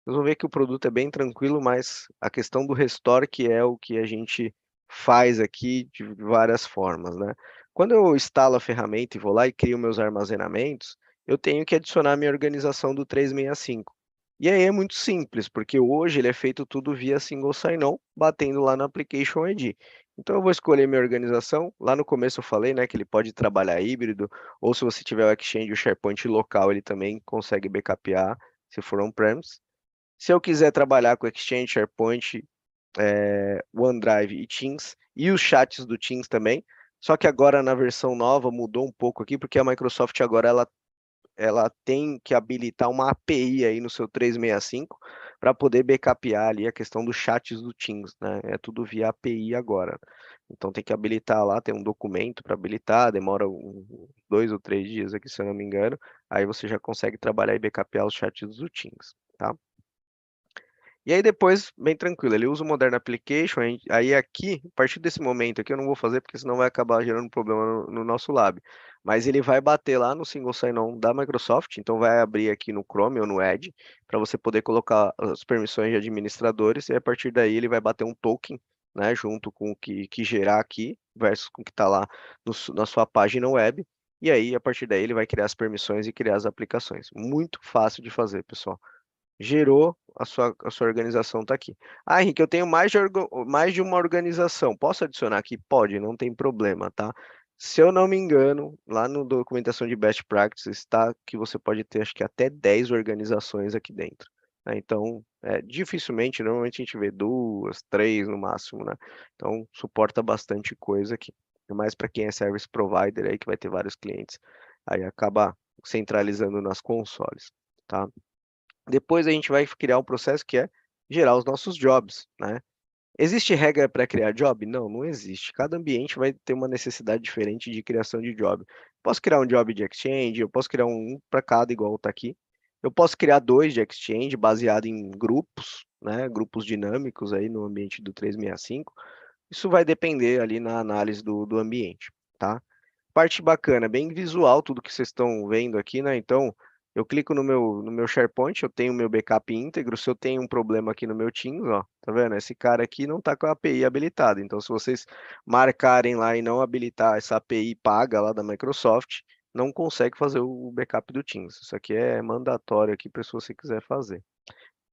Vocês vão ver que o produto é bem tranquilo, mas a questão do restore que é o que a gente faz aqui de várias formas, né? Quando eu instalo a ferramenta e vou lá e crio meus armazenamentos, eu tenho que adicionar a minha organização do 365. E aí é muito simples, porque hoje ele é feito tudo via single sign-on, batendo lá no Application ID. Então eu vou escolher minha organização. Lá no começo eu falei, né, que ele pode trabalhar híbrido, ou se você tiver o Exchange e o SharePoint local, ele também consegue backupear, se for on-premise. Se eu quiser trabalhar com Exchange, SharePoint, OneDrive e Teams, e os chats do Teams também, só que agora na versão nova mudou um pouco aqui, porque a Microsoft agora ela tem que habilitar uma API aí no seu 365 para poder backupear ali a questão dos chats do Teams, né? É tudo via API agora. Então tem que habilitar lá, tem um documento para habilitar, demora 2 ou 3 dias aqui, se eu não me engano. Aí você já consegue trabalhar e backupear os chats do Teams, tá? E aí depois, bem tranquilo, ele usa o Modern Application, aí aqui, a partir desse momento aqui, eu não vou fazer, porque senão vai acabar gerando problema no nosso lab. Mas ele vai bater lá no single sign-on da Microsoft, então vai abrir aqui no Chrome ou no Edge, para você poder colocar as permissões de administradores, e a partir daí ele vai bater um token, né, junto com o que gerar aqui, versus com o que está lá na sua página web, e aí, a partir daí, ele vai criar as permissões e criar as aplicações. Muito fácil de fazer, pessoal. Gerou, a sua organização está aqui. Ah, Henrique, eu tenho mais de uma organização. Posso adicionar aqui? Pode, não tem problema, tá? Se eu não me engano, lá no documentação de Best Practices está que você pode ter, acho que até 10 organizações aqui dentro, né? Então, dificilmente, normalmente a gente vê 2, 3 no máximo, né? Então, suporta bastante coisa aqui. É mais para quem é service provider aí, que vai ter vários clientes. Aí acaba centralizando nas consoles, tá? Depois a gente vai criar um processo que é gerar os nossos jobs, né? Existe regra para criar job? Não, não existe. Cada ambiente vai ter uma necessidade diferente de criação de job. Posso criar um job de Exchange, eu posso criar um para cada, igual está aqui. Eu posso criar 2 de Exchange baseado em grupos, né? Grupos dinâmicos aí no ambiente do 365. Isso vai depender ali na análise do ambiente, tá? Parte bacana, bem visual tudo que vocês estão vendo aqui, né? Então, eu clico no meu SharePoint, eu tenho o meu backup íntegro. Se eu tenho um problema aqui no meu Teams, ó, tá vendo? Esse cara aqui não tá com a API habilitada. Então, se vocês marcarem lá e não habilitar essa API paga lá da Microsoft, não consegue fazer o backup do Teams. Isso aqui é mandatório aqui para se você quiser fazer.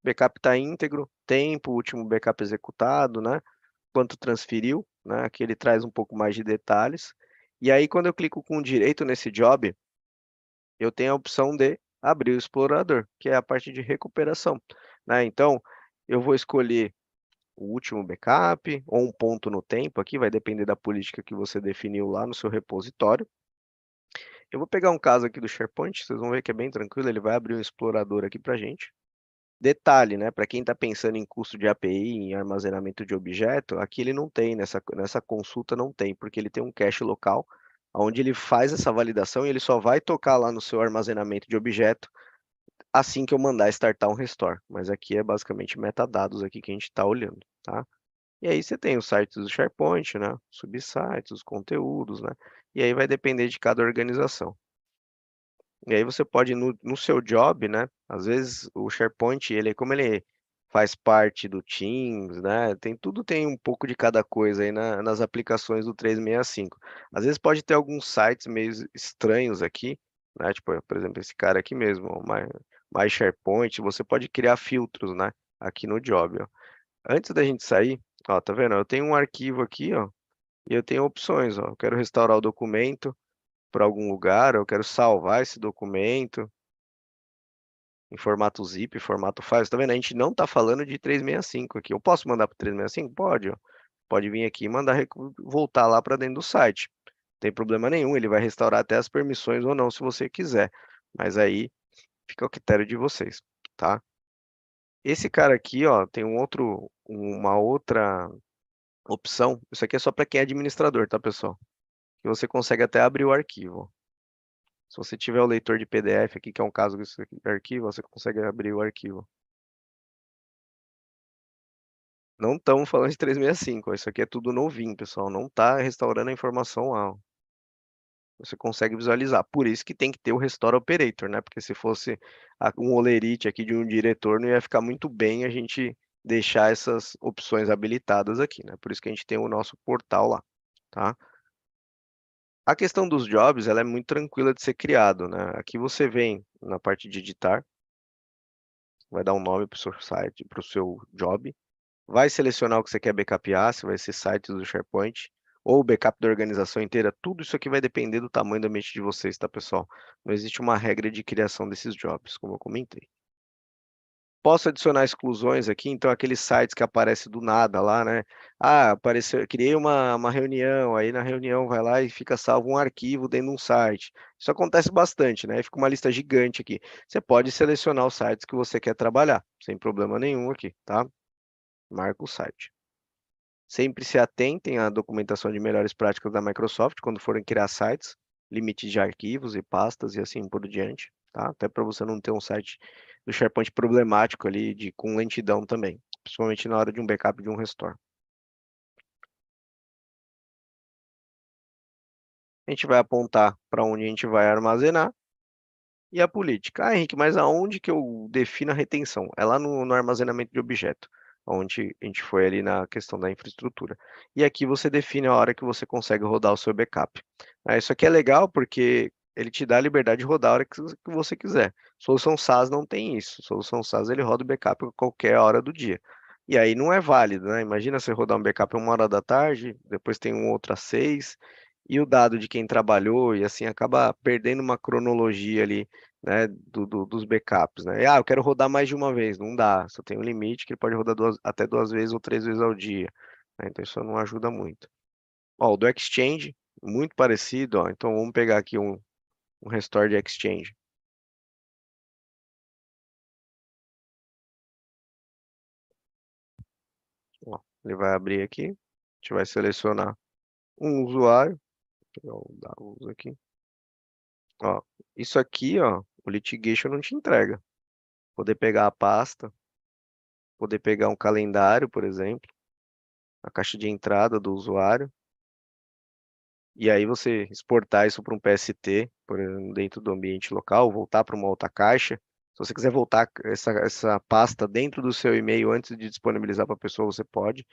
Backup está íntegro, tempo, último backup executado, né? Quanto transferiu, né? Aqui ele traz um pouco mais de detalhes. E aí, quando eu clico com direito nesse job, eu tenho a opção de abrir o explorador, que é a parte de recuperação, né? Então, eu vou escolher o último backup ou um ponto no tempo aqui, vai depender da política que você definiu lá no seu repositório. Eu vou pegar um caso aqui do SharePoint, vocês vão ver que é bem tranquilo, ele vai abrir um explorador aqui para a gente. Detalhe, né, para quem está pensando em custo de API, em armazenamento de objeto, aqui ele não tem, nessa consulta não tem, porque ele tem um cache local, onde ele faz essa validação e ele só vai tocar lá no seu armazenamento de objeto assim que eu mandar startar um restore. Mas aqui é basicamente metadados aqui que a gente está olhando, tá? E aí você tem os sites do SharePoint, né, subsites, os conteúdos, né, e aí vai depender de cada organização. E aí você pode, no seu job, né? Às vezes o SharePoint, como ele faz parte do Teams, né? Tudo tem um pouco de cada coisa aí nas aplicações do 365. Às vezes pode ter alguns sites meio estranhos aqui, né? Tipo, por exemplo, esse cara aqui mesmo, ó, My SharePoint, você pode criar filtros, né? Aqui no job, ó. Antes da gente sair, ó, tá vendo? Eu tenho um arquivo aqui, ó, e eu tenho opções, ó. Eu quero restaurar o documento para algum lugar, eu quero salvar esse documento em formato zip, formato file. Tá vendo? A gente não está falando de 365 aqui. Eu posso mandar para 365? Pode, ó. Pode vir aqui e mandar voltar lá para dentro do site. Não tem problema nenhum, ele vai restaurar até as permissões ou não, se você quiser. Mas aí fica ao critério de vocês, tá? Esse cara aqui, ó, tem uma outra opção. Isso aqui é só para quem é administrador, tá, pessoal? Que você consegue até abrir o arquivo. Se você tiver o leitor de PDF aqui, que é um caso desse arquivo, você consegue abrir o arquivo. Não estamos falando de 365, ó, isso aqui é tudo novinho, pessoal, não está restaurando a informação lá, ó. Você consegue visualizar, por isso que tem que ter o Restore Operator, né, porque se fosse um olerite aqui de um diretor, não ia ficar muito bem a gente deixar essas opções habilitadas aqui, né, por isso que a gente tem o nosso portal lá, tá. A questão dos jobs, ela é muito tranquila de ser criado, né, aqui você vem na parte de editar, vai dar um nome para o seu site, para o seu job, vai selecionar o que você quer backupear, se vai ser sites do SharePoint ou backup da organização inteira, tudo isso aqui vai depender do tamanho do ambiente de vocês, tá, pessoal? Não existe uma regra de criação desses jobs, como eu comentei. Posso adicionar exclusões aqui, então aqueles sites que aparecem do nada lá, né? Ah, apareceu, criei uma reunião, aí na reunião vai lá e fica salvo um arquivo dentro de um site. Isso acontece bastante, né? Fica uma lista gigante aqui. Você pode selecionar os sites que você quer trabalhar, sem problema nenhum aqui, tá? Marca o site. Sempre se atentem à documentação de melhores práticas da Microsoft quando forem criar sites, limites de arquivos e pastas e assim por diante, tá? Até para você não ter um site do SharePoint problemático ali com lentidão também, principalmente na hora de um backup de um restore. A gente vai apontar para onde a gente vai armazenar e a política. Ah, Henrique, mas aonde que eu defino a retenção? É lá no armazenamento de objeto, onde a gente foi ali na questão da infraestrutura. E aqui você define a hora que você consegue rodar o seu backup. Isso aqui é legal porque ele te dá a liberdade de rodar a hora que você quiser. Solução SaaS não tem isso. Solução SaaS ele roda o backup a qualquer hora do dia. E aí não é válido, né? Imagina você rodar um backup a 1 hora da tarde, depois tem um outro às 6, e o dado de quem trabalhou, e assim acaba perdendo uma cronologia ali, né, dos backups, né? Eu quero rodar mais de uma vez, não dá, só tem um limite que ele pode rodar até 2 vezes ou 3 vezes ao dia, né? Então isso não ajuda muito. Ó, o do Exchange, muito parecido, ó, então vamos pegar aqui um restore de Exchange. Ó, ele vai abrir aqui, a gente vai selecionar um usuário, vou pegar o Davos aqui. Ó, isso aqui, ó, o Litigation não te entrega. Poder pegar a pasta, poder pegar um calendário, por exemplo, a caixa de entrada do usuário, e aí você exportar isso para um PST, por exemplo, dentro do ambiente local, voltar para uma outra caixa. Se você quiser voltar essa pasta dentro do seu e-mail antes de disponibilizar para a pessoa, você pode,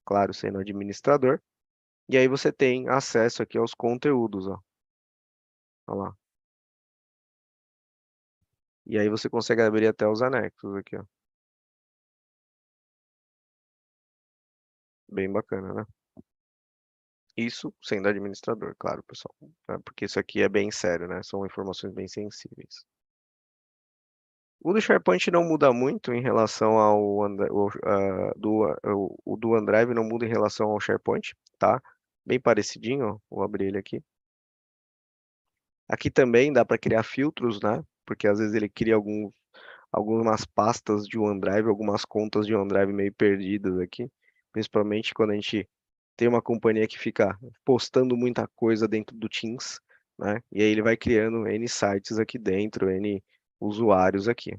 claro, sendo administrador. E aí você tem acesso aqui aos conteúdos, ó. Olha lá. E aí você consegue abrir até os anexos aqui, ó. Bem bacana, né? Isso sendo administrador, claro, pessoal, né? Porque isso aqui é bem sério, né? São informações bem sensíveis. O do SharePoint não muda muito em relação ao o do OneDrive não muda em relação ao SharePoint, tá? Bem parecidinho, ó. Vou abrir ele aqui. Aqui também dá para criar filtros, né? Porque às vezes ele cria algumas pastas de OneDrive, algumas contas de OneDrive meio perdidas aqui, principalmente quando a gente tem uma companhia que fica postando muita coisa dentro do Teams, né? E aí ele vai criando N sites aqui dentro, N usuários aqui.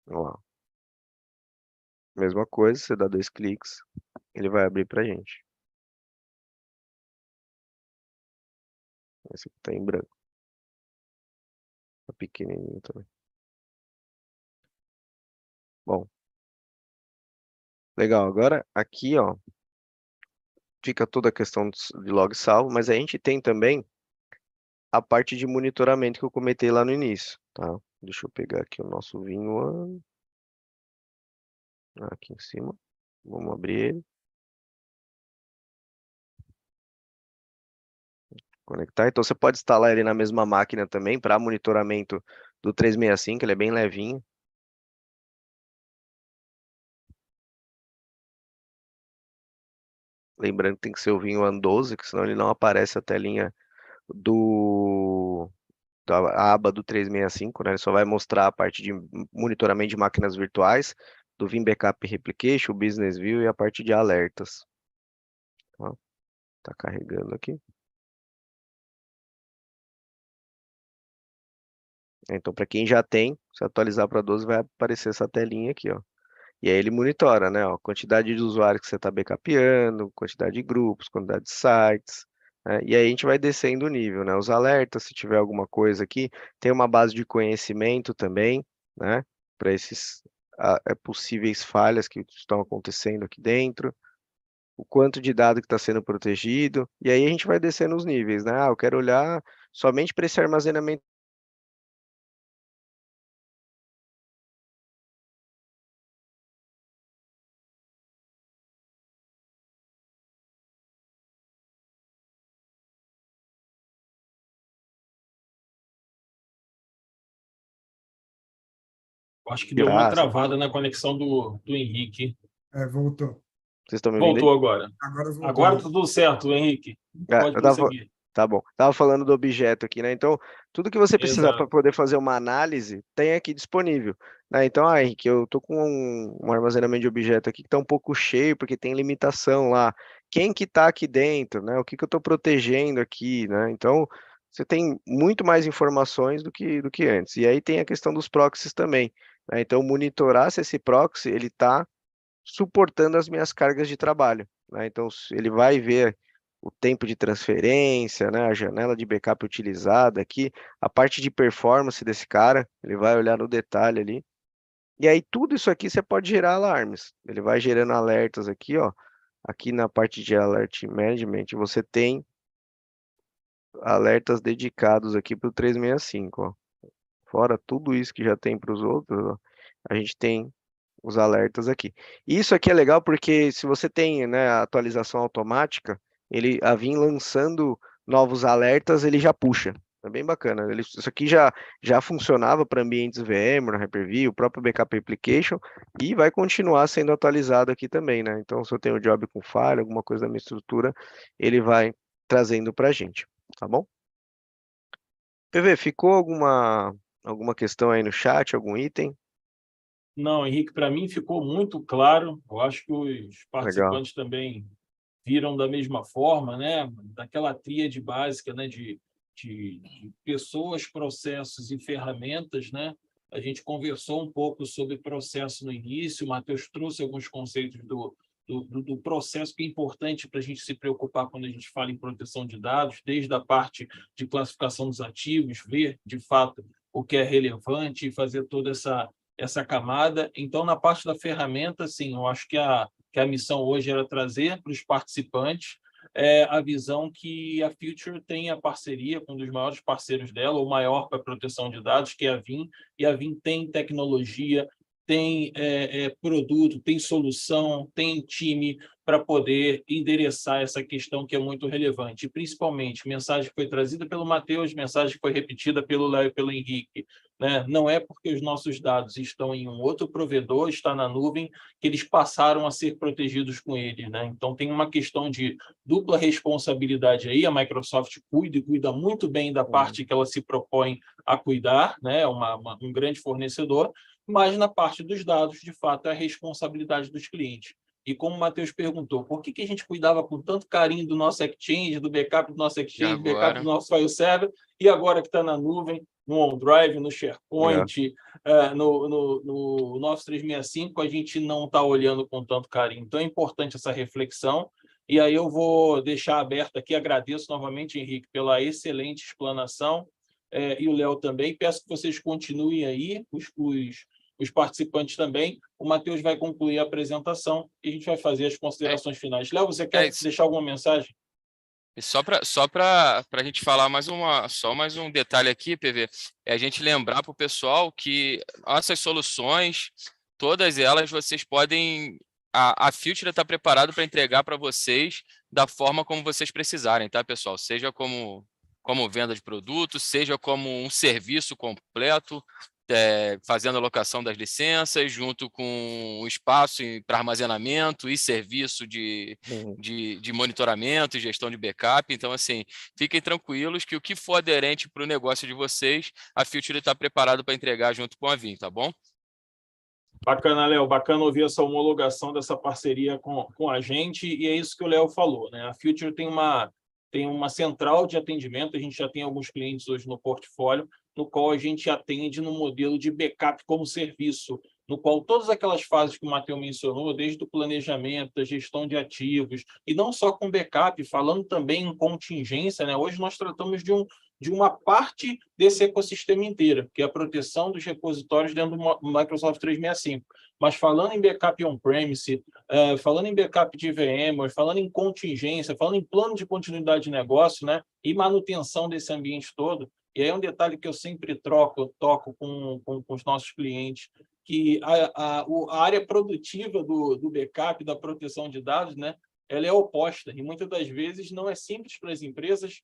Olha lá. Mesma coisa, você dá 2 cliques, ele vai abrir pra gente. Esse aqui tá em branco. Tá pequenininho também. Bom, legal. Agora aqui, ó, fica toda a questão de log salvo, mas a gente tem também a parte de monitoramento que eu comentei lá no início, tá? Deixa eu pegar aqui o nosso vinho aqui em cima. Vamos abrir ele. Conectar. Então você pode instalar ele na mesma máquina também para monitoramento do 365, ele é bem levinho. Lembrando que tem que ser o vinho AN 12, que senão ele não aparece a telinha da aba do 365, né? Ele só vai mostrar a parte de monitoramento de máquinas virtuais, do Vim Backup Replication, o Business View e a parte de alertas. Ó, tá carregando aqui. Então, para quem já tem, se atualizar para 12, vai aparecer essa telinha aqui, ó. E aí ele monitora, né, ó, quantidade de usuários que você está backupando, quantidade de grupos, quantidade de sites, né, e aí a gente vai descendo o nível, né, os alertas, se tiver alguma coisa aqui, tem uma base de conhecimento também, né, para esses possíveis falhas que estão acontecendo aqui dentro, o quanto de dado que está sendo protegido, e aí a gente vai descendo os níveis, né, eu quero olhar somente para esse armazenamento. Acho que deu uma travada na conexão do Henrique. Voltou. Vocês estão me ouvindo aí? Voltou agora. Agora voltou. Agora tá tudo certo, Henrique. Pode prosseguir. Tá bom. Tava falando do objeto aqui, né? Então, tudo que você precisar para Exato. poder fazer uma análise, tem aqui disponível, né? Então, Henrique, eu tô com um armazenamento de objeto aqui que tá um pouco cheio, porque tem limitação lá. Quem que tá aqui dentro, né? O que que eu tô protegendo aqui, né? Então, você tem muito mais informações do que antes. E aí tem a questão dos proxies também, né? Então, monitorar se esse proxy, ele tá suportando as minhas cargas de trabalho, né? Então, ele vai ver o tempo de transferência, né, a janela de backup utilizada aqui, a parte de performance desse cara, ele vai olhar no detalhe ali. E aí tudo isso aqui você pode gerar alarmes. Ele vai gerando alertas aqui, ó. Aqui na parte de Alert Management, você tem alertas dedicados aqui para o 365, ó. Fora tudo isso que já tem para os outros, ó, a gente tem os alertas aqui. Isso aqui é legal porque se você tem, né, a atualização automática, ele a vir lançando novos alertas, ele já puxa. É bem bacana. Isso aqui já funcionava para ambientes VMware, Hyper-V, o próprio Backup Application, e vai continuar sendo atualizado aqui também, né? Então, se eu tenho um job com falha, alguma coisa da minha estrutura, ele vai trazendo para a gente, tá bom? PV, ficou alguma questão aí no chat, algum item? Não, Henrique, para mim ficou muito claro. Eu acho que os Legal. participantes também viram da mesma forma, né? Daquela tríade básica, né? De pessoas, processos e ferramentas, né? A gente conversou um pouco sobre processo no início, o Matheus trouxe alguns conceitos do processo, que é importante para a gente se preocupar quando a gente fala em proteção de dados, desde a parte de classificação dos ativos, ver, de fato, o que é relevante e fazer toda essa camada. Então, na parte da ferramenta, sim, eu acho que a missão hoje era trazer para os participantes a visão que a Future tem a parceria com um dos maiores parceiros dela, o maior para a proteção de dados, que é a Vim, e a Vim tem tecnologia, tem produto, tem solução, tem time para poder endereçar essa questão que é muito relevante. E, principalmente, mensagem que foi trazida pelo Matheus, mensagem que foi repetida pelo Léo e pelo Henrique, né? Não é porque os nossos dados estão em um outro provedor, está na nuvem, que eles passaram a ser protegidos com ele, né? Então, tem uma questão de dupla responsabilidade aí. A Microsoft cuida e cuida muito bem da parte que ela se propõe a cuidar, né? Um grande fornecedor, mas na parte dos dados, de fato, é a responsabilidade dos clientes. E como o Matheus perguntou, por que a gente cuidava com tanto carinho do nosso Exchange, do backup do nosso Exchange, backup do nosso file server, e agora que está na nuvem, no OneDrive, no SharePoint, no Office 365, a gente não está olhando com tanto carinho. Então, é importante essa reflexão. E aí eu vou deixar aberto aqui, agradeço novamente, Henrique, pela excelente explanação, e o Léo também. Peço que vocês continuem aí, os participantes também. O Matheus vai concluir a apresentação e a gente vai fazer as considerações finais. Léo, você quer deixar alguma mensagem? E só para a gente falar mais um detalhe aqui, PV, é a gente lembrar para o pessoal que nossas soluções, todas elas, vocês podem. A Future está preparada para entregar para vocês da forma como vocês precisarem, tá, pessoal? Seja como venda de produtos, seja como um serviço completo, fazendo a alocação das licenças, junto com o espaço para armazenamento e serviço de monitoramento e gestão de backup. Então, assim, fiquem tranquilos que o que for aderente para o negócio de vocês, a Future está preparada para entregar junto com a Vim, tá bom? Bacana, Léo. Bacana ouvir essa homologação dessa parceria com a gente, e é isso que o Léo falou, né? A Future tem uma central de atendimento, a gente já tem alguns clientes hoje no portfólio, no qual a gente atende no modelo de backup como serviço, no qual todas aquelas fases que o Matheus mencionou, desde o planejamento, a gestão de ativos, e não só com backup, falando também em contingência, né? Hoje nós tratamos de uma parte desse ecossistema inteiro, que é a proteção dos repositórios dentro do Microsoft 365. Mas falando em backup on-premise, falando em backup de VMware, falando em contingência, falando em plano de continuidade de negócio, né? E manutenção desse ambiente todo, e aí é um detalhe que eu sempre toco com os nossos clientes, que a área produtiva do backup, da proteção de dados, né, ela é oposta, e muitas das vezes não é simples para as empresas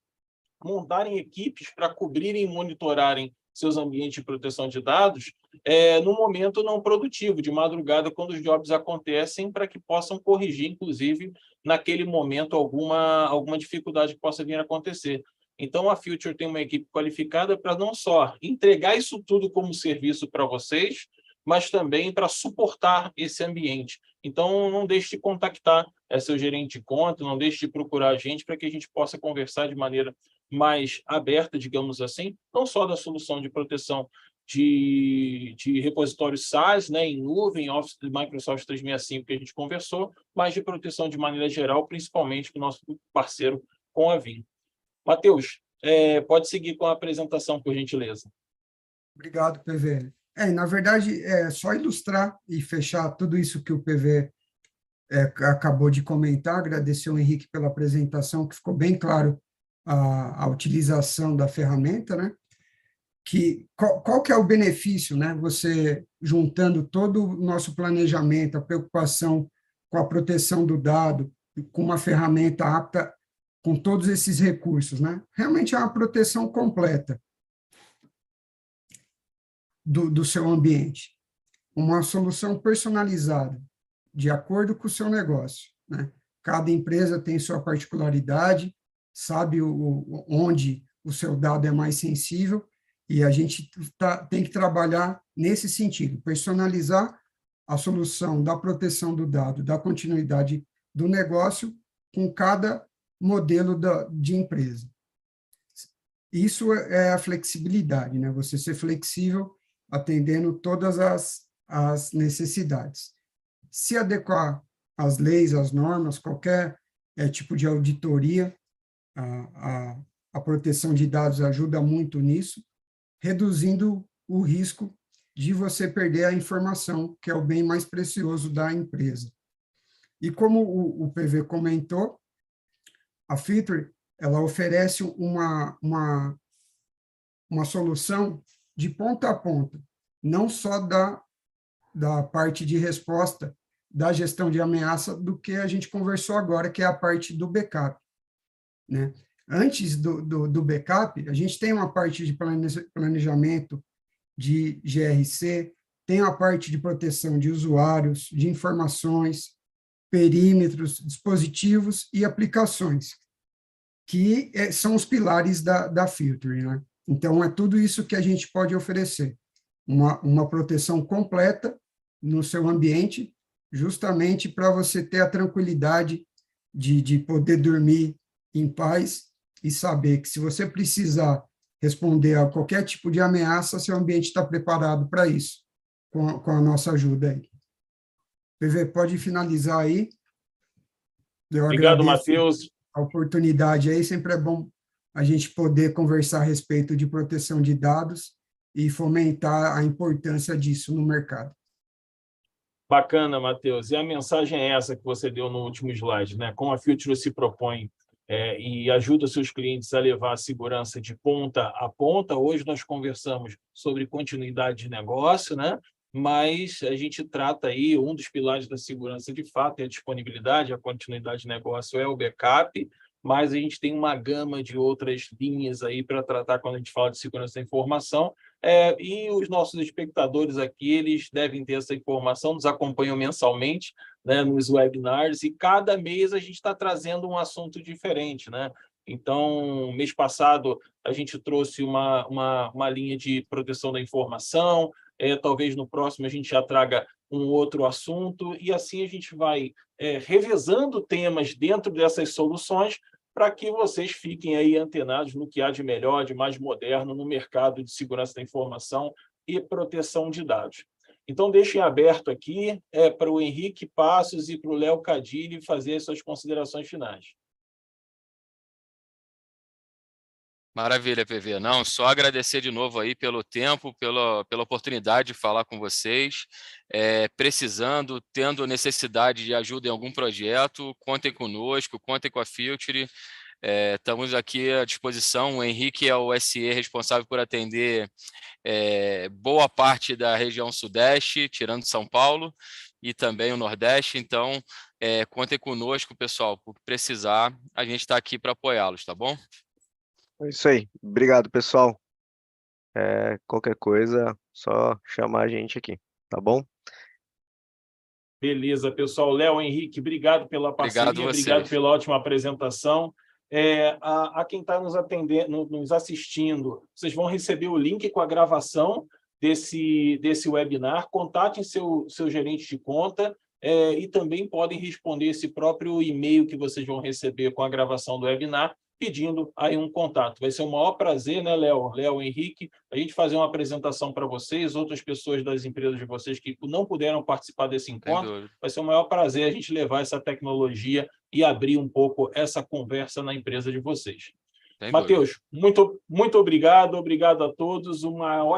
montarem equipes para cobrirem e monitorarem seus ambientes de proteção de dados no momento não produtivo, de madrugada, quando os jobs acontecem, para que possam corrigir, inclusive, naquele momento, alguma dificuldade que possa vir a acontecer. Então, a Future tem uma equipe qualificada para não só entregar isso tudo como serviço para vocês, mas também para suportar esse ambiente. Então, não deixe de contactar seu gerente de conta, não deixe de procurar a gente para que a gente possa conversar de maneira mais aberta, digamos assim, não só da solução de proteção de repositórios SaaS, né, em nuvem, Office do Microsoft 365 que a gente conversou, mas de proteção de maneira geral, principalmente com o nosso parceiro com a Vim. Matheus, pode seguir com a apresentação, por gentileza. Obrigado, PV. Na verdade, é só ilustrar e fechar tudo isso que o PV acabou de comentar, agradecer ao Henrique pela apresentação, que ficou bem claro a utilização da ferramenta, né? Qual que é o benefício, né? Você juntando todo o nosso planejamento, a preocupação com a proteção do dado, com uma ferramenta apta com todos esses recursos, né? Realmente é uma proteção completa do seu ambiente, uma solução personalizada, de acordo com o seu negócio, né? Cada empresa tem sua particularidade, sabe onde o seu dado é mais sensível, e a gente tem que trabalhar nesse sentido, personalizar a solução da proteção do dado, da continuidade do negócio com cada modelo de empresa. Isso é a flexibilidade, né? Você ser flexível, atendendo todas as necessidades. Se adequar às leis, às normas, qualquer tipo de auditoria, a proteção de dados ajuda muito nisso, reduzindo o risco de você perder a informação, que é o bem mais precioso da empresa. E como o PV comentou, a Future, ela oferece uma solução de ponta a ponta, não só da parte de resposta da gestão de ameaça do que a gente conversou agora, que é a parte do backup, né? Antes do backup, a gente tem uma parte de planejamento de GRC, tem a parte de proteção de usuários, de informações, perímetros, dispositivos e aplicações, que são os pilares da Future, né? Então, é tudo isso que a gente pode oferecer, uma proteção completa no seu ambiente, justamente para você ter a tranquilidade de poder dormir em paz e saber que, se você precisar responder a qualquer tipo de ameaça, seu ambiente está preparado para isso, com a nossa ajuda aí. PV, pode finalizar aí. Obrigado, Matheus. A oportunidade aí, sempre é bom a gente poder conversar a respeito de proteção de dados e fomentar a importância disso no mercado. Bacana, Matheus. E a mensagem é essa que você deu no último slide, né? Como a Future se propõe e ajuda seus clientes a levar a segurança de ponta a ponta. Hoje nós conversamos sobre continuidade de negócio, né? Mas a gente trata aí, um dos pilares da segurança, de fato, é a disponibilidade, a continuidade de negócio é o backup, mas a gente tem uma gama de outras linhas aí para tratar quando a gente fala de segurança da informação, e os nossos espectadores aqui, eles devem ter essa informação, nos acompanham mensalmente, né, nos webinars, e cada mês a gente está trazendo um assunto diferente, né? Então, mês passado, a gente trouxe uma linha de proteção da informação, talvez no próximo a gente já traga um outro assunto, e assim a gente vai revezando temas dentro dessas soluções para que vocês fiquem aí antenados no que há de melhor, de mais moderno no mercado de segurança da informação e proteção de dados. Então, deixem aberto aqui para o Henrique Passos e para o Léo Cadilli fazer as suas considerações finais. Maravilha, PV. Não, só agradecer de novo aí pelo tempo, pela oportunidade de falar com vocês. Precisando, tendo necessidade de ajuda em algum projeto, contem conosco, contem com a Future. Estamos aqui à disposição. O Henrique é o SE responsável por atender boa parte da região Sudeste, tirando São Paulo, e também o Nordeste. Então, contem conosco, pessoal. Por precisar, a gente está aqui para apoiá-los, tá bom? É isso aí. Obrigado, pessoal. Qualquer coisa, só chamar a gente aqui, tá bom? Beleza, pessoal. Léo, Henrique, obrigado pela parceria, obrigado pela ótima apresentação. A quem está nos atendendo, nos assistindo, vocês vão receber o link com a gravação desse webinar. Contatem seu gerente de conta e também podem responder esse próprio e-mail que vocês vão receber com a gravação do webinar, pedindo aí um contato. Vai ser um maior prazer, né, Léo, Henrique, a gente fazer uma apresentação para vocês, outras pessoas das empresas de vocês que não puderam participar desse encontro. Vai ser um maior prazer a gente levar essa tecnologia e abrir um pouco essa conversa na empresa de vocês. Matheus, muito obrigado a todos, uma ótima